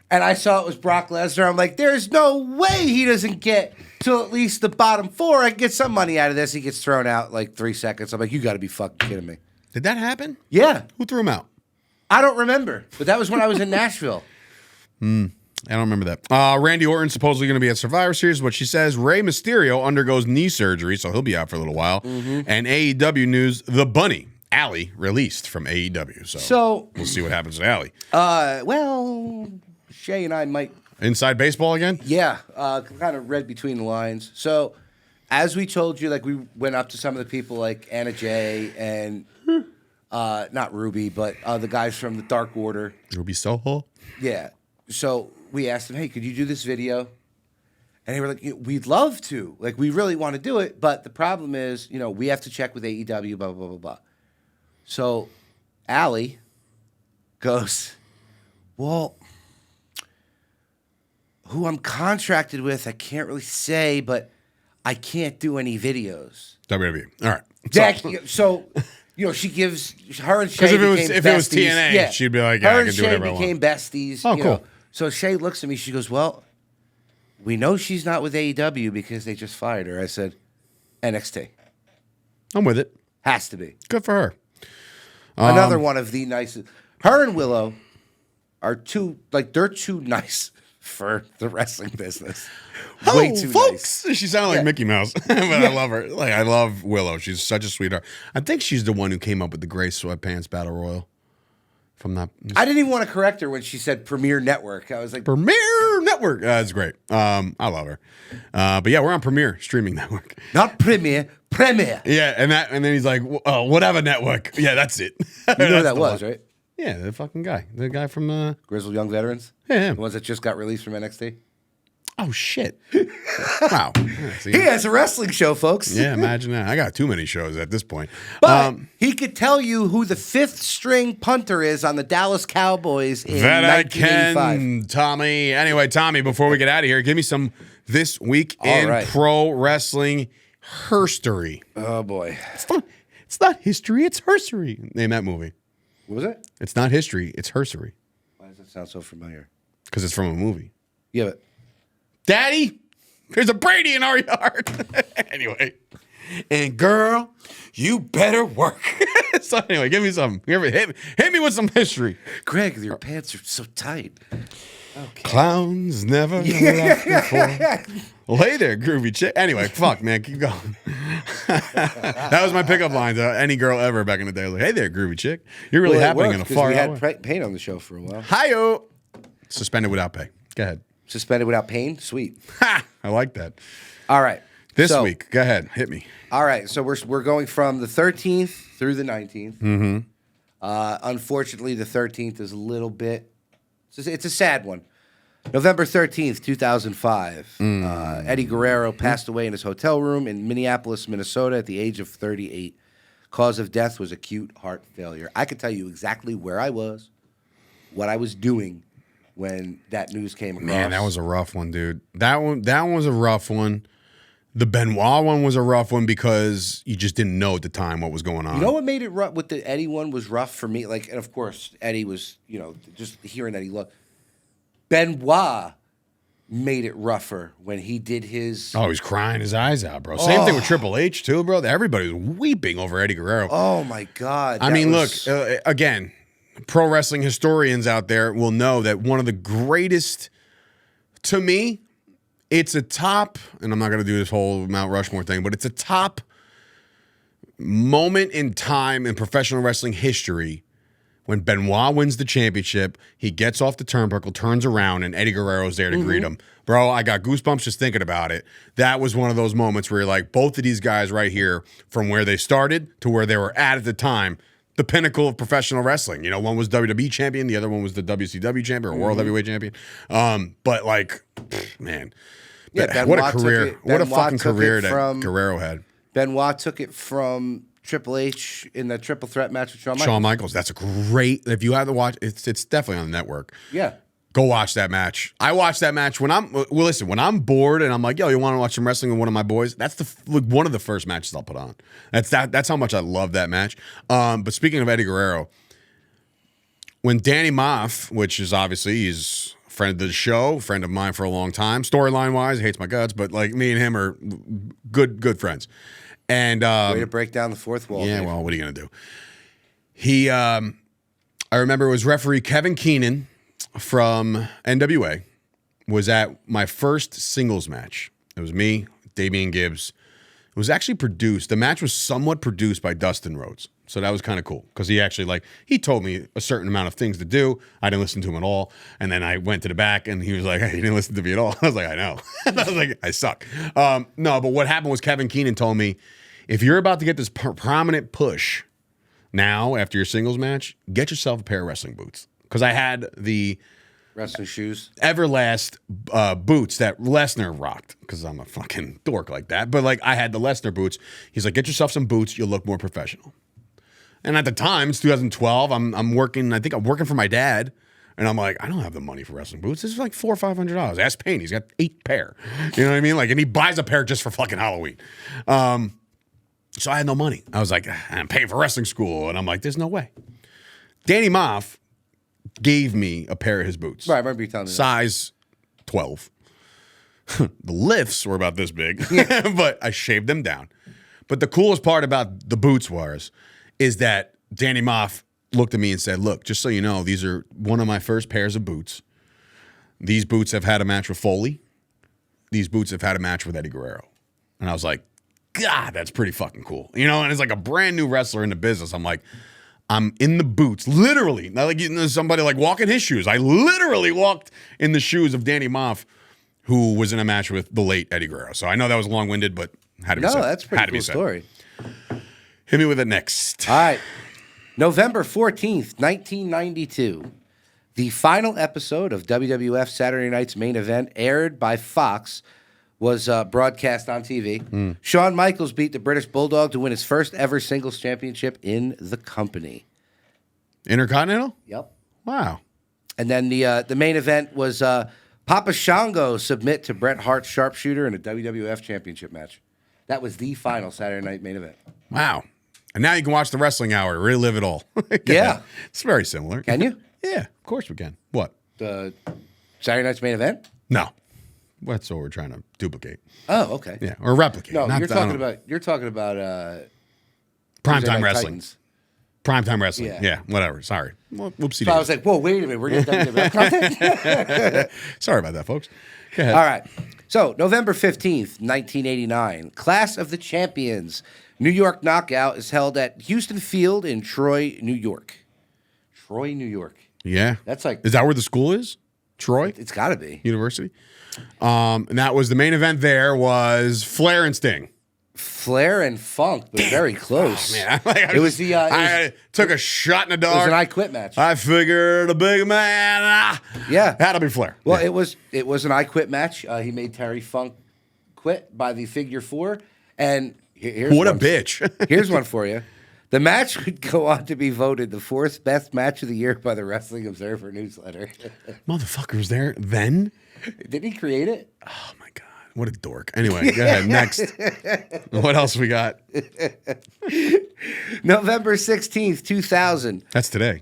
and I saw it was Brock Lesnar, I'm like, there's no way he doesn't get till at least the bottom four. I can get some money out of this. He gets thrown out like 3 seconds. I'm like, you got to be fucking kidding me. Did that happen? Yeah. Who threw him out? I don't remember, but that was when I was in Nashville. I don't remember that. Randy Orton supposedly going to be at Survivor Series. What she says, Rey Mysterio undergoes knee surgery, so he'll be out for a little while. Mm-hmm. And AEW news, The Bunny, Allie, released from AEW. So we'll see what happens to Allie. Well, Shay and I might. Inside baseball again? Yeah, kind of read between the lines. So, as we told you, like, we went up to some of the people like Anna Jay and not Ruby, but the guys from the Dark Order. Ruby Soho? Yeah. So we asked them, hey, could you do this video? And they were like, we'd love to. Like, we really want to do it, but the problem is, you know, we have to check with AEW, blah, blah, blah, blah, blah. So Allie goes, well, who I'm contracted with, I can't really say, but I can't do any videos. WWE. All right. So you know, she gives her and Shay became besties. If it was TNA, she'd be like, yeah, I can do whatever I want. Her and Shay became besties. Oh, cool. Know. So Shay looks at me. She goes, well, we know she's not with AEW because they just fired her. I said, NXT. I'm with it. Has to be. Good for her. Another one of the nicest. Her and Willow are they're too nice for the wrestling business. Way too folks. Nice. She sounded like Mickey Mouse, but I love her. Like, I love Willow. She's such a sweetheart. I think she's the one who came up with the gray sweatpants battle royal. From that, I didn't even want to correct her when she said Premier Network. I was like, Premier Network. That's great. I love her. But yeah, we're on Premier streaming network. Not Premier. Yeah, and then he's like, whatever network. Yeah, that's it. You know who that was, right? Yeah, the fucking guy. The guy from Grizzled Young Veterans? Yeah. The ones that just got released from NXT? Oh, shit. Wow. He has a wrestling show, folks. Yeah, imagine that. I got too many shows at this point. But he could tell you who the fifth string punter is on the Dallas Cowboys in 1985. I can, Tommy. Anyway, Tommy, before we get out of here, give me some This Week in Pro Wrestling Herstory. Oh, boy. It's not history, it's herstory. Name that movie. What was it? It's not history, it's herstory. Why does that sound so familiar? Because it's from a movie. Yeah, but Daddy, there's a Brady in our yard. Anyway. And girl, you better work. So anyway, give me some. Hit me with some history. Greg, your pants are so tight. Okay. Clowns never left before. Well, hey there, groovy chick. Anyway, fuck, man, keep going. That was my pickup line to any girl ever back in the day. Like, hey there, groovy chick. You're really happening in a far. We had Payne on the show for a while. Hi-yo. Suspended without pay. Go ahead. Suspended without pain? Sweet. Ha! I like that. All right. This week, go ahead. Hit me. All right. So we're going from the 13th through the 19th. Mm-hmm. Unfortunately, the 13th is a little bit. It's a sad one. November 13th, 2005. Eddie Guerrero passed away in his hotel room in Minneapolis, Minnesota, at the age of 38. Cause of death was acute heart failure. I could tell you exactly where I was, what I was doing when that news came across. Man, that was a rough one, dude. That one was a rough one. The Benoit one was a rough one because you just didn't know at the time what was going on. You know what made it rough? With the Eddie one was rough for me. Like, and of course, Eddie was, just hearing that he loved. Benoit made it rougher when he did his. Oh, he's crying his eyes out, bro. Same thing with Triple H too, bro. Everybody was weeping over Eddie Guerrero. Oh my God! I mean, look again. Pro wrestling historians out there will know that one of the greatest, to me, it's a top, and I'm not going to do this whole Mount Rushmore thing, but it's a top moment in time in professional wrestling history when Benoit wins the championship, he gets off the turnbuckle, turns around, and Eddie Guerrero's there to greet him. Bro, I got goosebumps just thinking about it. That was one of those moments where you're like, both of these guys right here, from where they started to where they were at the time, the pinnacle of professional wrestling. One was WWE champion, the other one was the WCW champion or World Heavyweight champion. But like, man, what a career! What a fucking career that Guerrero had. Benoit took it from Triple H in the triple threat match with Shawn Michaels. Shawn Michaels. That's a great. If you have to watch, it's definitely on the network. Yeah. Go watch that match. I watch that match when when I'm bored and I'm like, yo, you want to watch some wrestling with one of my boys? That's one of the first matches I'll put on. That's how much I love that match. But speaking of Eddie Guerrero, when Danny Moff, which is obviously he's a friend of the show, friend of mine for a long time, storyline wise, he hates my guts, but like me and him are good friends. And way to break down the fourth wall. Yeah, well, what are you gonna do? He, I remember it was referee Kevin Keenan from NWA was at my first singles match. It was me, Damian Gibbs. It was actually produced. The match was somewhat produced by Dustin Rhodes. So that was kind of cool because he actually he told me a certain amount of things to do. I didn't listen to him at all. And then I went to the back and he was like, hey, you didn't listen to me at all. I was like, I know. I was like, I suck. No, but what happened was Kevin Keenan told me, if you're about to get this prominent push now after your singles match, get yourself a pair of wrestling boots. Because I had the wrestling shoes, Everlast boots that Lesnar rocked. Because I'm a fucking dork like that. But I had the Lesnar boots. He's like, get yourself some boots. You'll look more professional. And at the time, it's 2012. I'm working. I think I'm working for my dad. And I'm like, I don't have the money for wrestling boots. This is like $400 or $500. Ask Payne. He's got 8 pair. You know what I mean? And he buys a pair just for fucking Halloween. So I had no money. I was like, I'm paying for wrestling school. And I'm like, there's no way. Danny Moff gave me a pair of his boots. Right, I remember you telling me Size 12. The lifts were about this big, but I shaved them down. But the coolest part about the boots is that Danny Moff looked at me and said, look, just so you know, these are one of my first pairs of boots. These boots have had a match with Foley. These boots have had a match with Eddie Guerrero. And I was like, God, that's pretty fucking cool. And it's like a brand new wrestler in the business. I'm like, I'm in the boots, literally. Not like somebody walking his shoes. I literally walked in the shoes of Danny Moff, who was in a match with the late Eddie Guerrero. So I know that was long-winded, but had to be said. No, that's a pretty cool story. Hit me with it next. All right. November 14th, 1992. The final episode of WWF Saturday Night's Main Event, aired by Fox, was broadcast on TV. Shawn Michaels beat the British Bulldog to win his first ever singles championship in the company. Intercontinental? Yep. Wow. And then the main event was Papa Shango submit to Bret Hart's sharpshooter in a WWF championship match. That was the final Saturday night main event. Wow. And now you can watch the Wrestling Hour, relive it all. Yeah. It's very similar. Can you? Yeah, of course we can. What? The Saturday night's main event? No. That's what we're trying to duplicate. Oh, okay. Yeah, or replicate. No, you're talking about primetime wrestling. Titans. Primetime wrestling. Yeah, whatever. Sorry. Well, whoopsie. So I was like, whoa, wait a minute. We're getting content? Sorry about that, folks. Go ahead. All right. So, November 15th, 1989, Clash of the Champions New York Knockout is held at Houston Field in Troy, New York. Troy, New York. Yeah. That's like... Is that where the school is? Troy? It's got to be. University? And that was the main event there was Flair and Sting. Flair and Funk, but very close. Oh, man. I took a shot in the dark. It was an I Quit match. I figured a big man. Yeah. That'll be Flair. Well, it was an I Quit match. He made Terry Funk quit by the figure 4. And here's what a bitch. Here's one for you. The match would go on to be voted the 4th best match of the year by the Wrestling Observer newsletter. Motherfucker was there then? Did he create it? Oh, my God. What a dork. Anyway, go ahead. Next. What else we got? November 16th, 2000. That's today.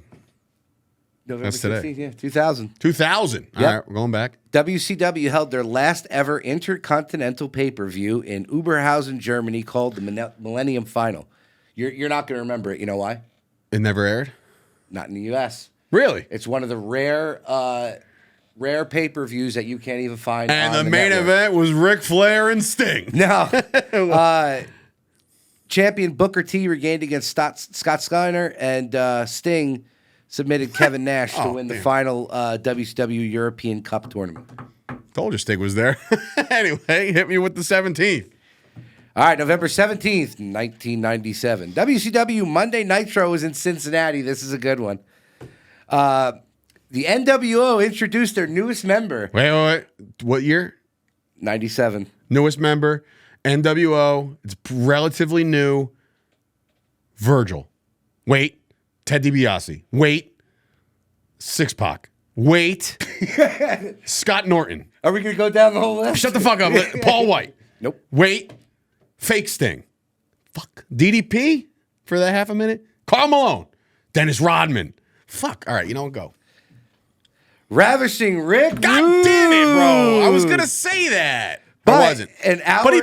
November That's today. 16th, yeah, 2000. 2000. All right, we're going back. WCW held their last ever intercontinental pay-per-view in Oberhausen, Germany, called the Millennium Final. You're not going to remember it. You know why? It never aired? Not in the U.S. Really? It's one of the rare pay-per-views that you can't even find. And on the main network. event was Ric Flair and Sting. No. Champion Booker T regained against Scott Steiner, and Sting submitted Kevin Nash to win the final WCW European Cup tournament. Told you Sting was there. Anyway, hit me with the 17th. All right, November 17th, 1997. WCW Monday Nitro was in Cincinnati. This is a good one. The NWO introduced their newest member. Wait. What year? 97. Newest member, NWO. It's relatively new. Virgil. Wait. Ted DiBiase. Wait. Six Pac. Wait. Scott Norton. Are we going to go down the whole list? Shut the fuck up. Paul White. Nope. Wait. Fake Sting. Fuck. DDP for that half a minute. Karl Malone. Dennis Rodman. Fuck. All right, you know what? Go. Ravishing Rick. God damn it, bro. I was going to say that. But I wasn't. An hour, but he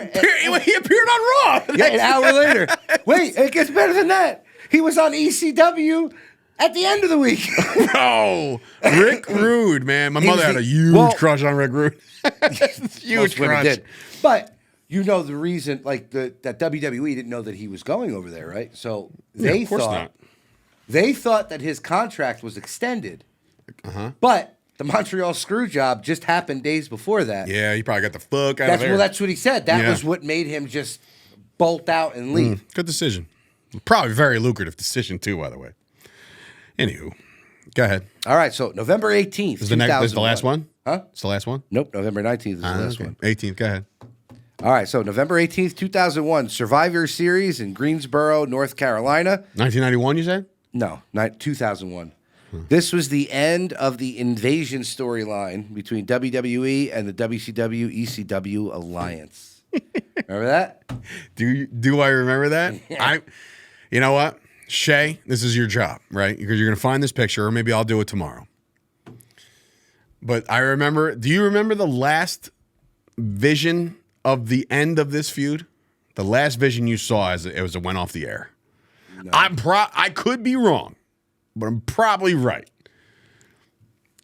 appeared on Raw. Yeah, an hour later. Wait, it gets better than that. He was on ECW at the end of the week. Bro. Rick Rude, man. My mother had a huge crush on Rick Rude. Huge crush. Did. But you know the reason, like that WWE didn't know that he was going over there, right? So they thought that his contract was extended. But the Montreal screw job just happened days before that. Yeah, he probably got the fuck out of there. Well, that's what he said. That was what made him just bolt out and leave. Good decision. Probably very lucrative decision too, by the way. Anywho, go ahead. All right, so November 18th, Is the last one? Huh? It's the last one? Nope, November 19th is the last one. 18th, go ahead. All right, so November 18th, 2001, Survivor Series in Greensboro, North Carolina. 1991, you said? No, 2001. This was the end of the invasion storyline between WWE and the WCW ECW alliance. Remember that? Do I remember that? You know what? Shay, this is your job, right? Because you're going to find this picture, or maybe I'll do it tomorrow. But I remember, do you remember the last vision of the end of this feud? The last vision you saw as it went off the air. No. I could be wrong, but I'm probably right.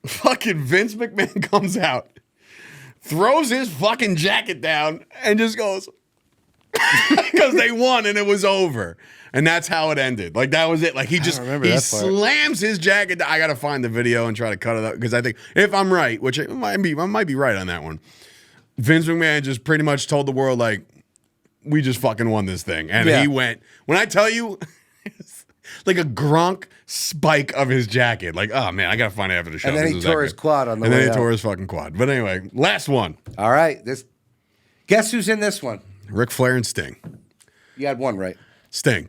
Fucking Vince McMahon comes out, throws his fucking jacket down, and just goes, because they won and it was over. And that's how it ended. Like, that was it. Like, he slams his jacket down. I got to find the video and try to cut it up, because I think, if I'm right, which I might be right on that one, Vince McMahon just pretty much told the world, like, we just fucking won this thing. And he went, when I tell you, like a Gronk spike of his jacket. Like, oh, man, I got to find it after the show. And then he tore his quad on the way out. And then he tore his fucking quad. But anyway, last one. All right. Guess who's in this one? Ric Flair and Sting. You had one right. Sting.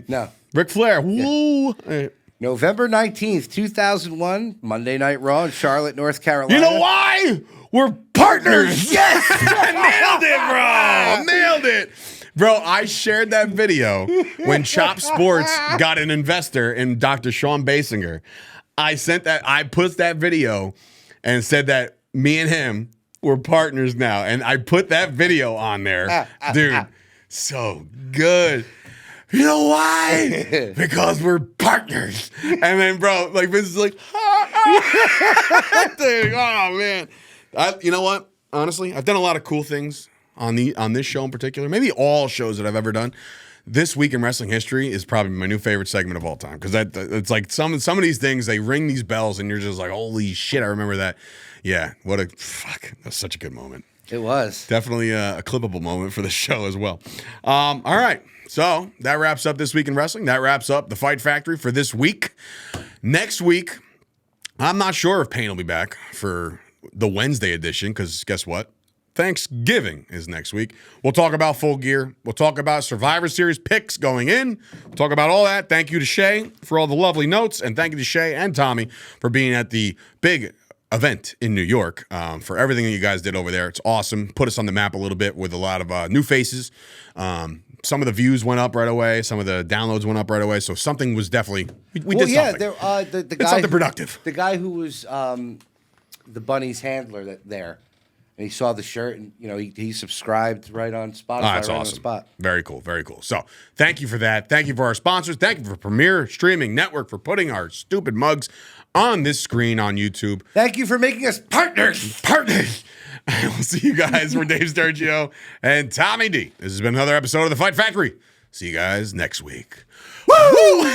No. Ric Flair. Woo. Yeah. November 19th, 2001, Monday Night Raw in Charlotte, North Carolina. You know why? We're partners. Yes. Nailed it, bro. Nailed it. Bro, I shared that video when Chop Sports got an investor in Dr. Sean Basinger. I put that video and said that me and him were partners now. And I put that video on there. Dude, so good. You know why? Because we're partners. And then, bro, like, Vince is like, dude, oh, man. You know what? Honestly, I've done a lot of cool things on this show in particular. Maybe all shows that I've ever done. This Week in Wrestling History is probably my new favorite segment of all time, because it's like some of these things, they ring these bells and you're just like, holy shit, I remember that. Yeah, fuck. That's such a good moment. It was. Definitely a clippable moment for the show as well. All right. So that wraps up This Week in Wrestling. That wraps up the Fight Factory for this week. Next week, I'm not sure if Payne will be back for the Wednesday edition because guess what? Thanksgiving is next week. We'll talk about Full Gear. We'll talk about Survivor Series picks going in. We'll talk about all that. Thank you to Shay for all the lovely notes, and thank you to Shay and Tommy for being at the big event in New York, for everything that you guys did over there. It's awesome. Put us on the map a little bit with a lot of new faces. Some of the views went up right away. Some of the downloads went up right away. So something was definitely we did something. The guy, it's something productive. The guy who was the Bunny's handler there, and he saw the shirt, and he subscribed right on Spotify. That's right awesome. On the spot. Very cool. Very cool. So thank you for that. Thank you for our sponsors. Thank you for Premier Streaming Network for putting our stupid mugs on this screen on YouTube. Thank you for making us partners. Partners. We'll see you guys for Dave Sturgio and Tommy D. This has been another episode of The Fight Factory. See you guys next week. Woo!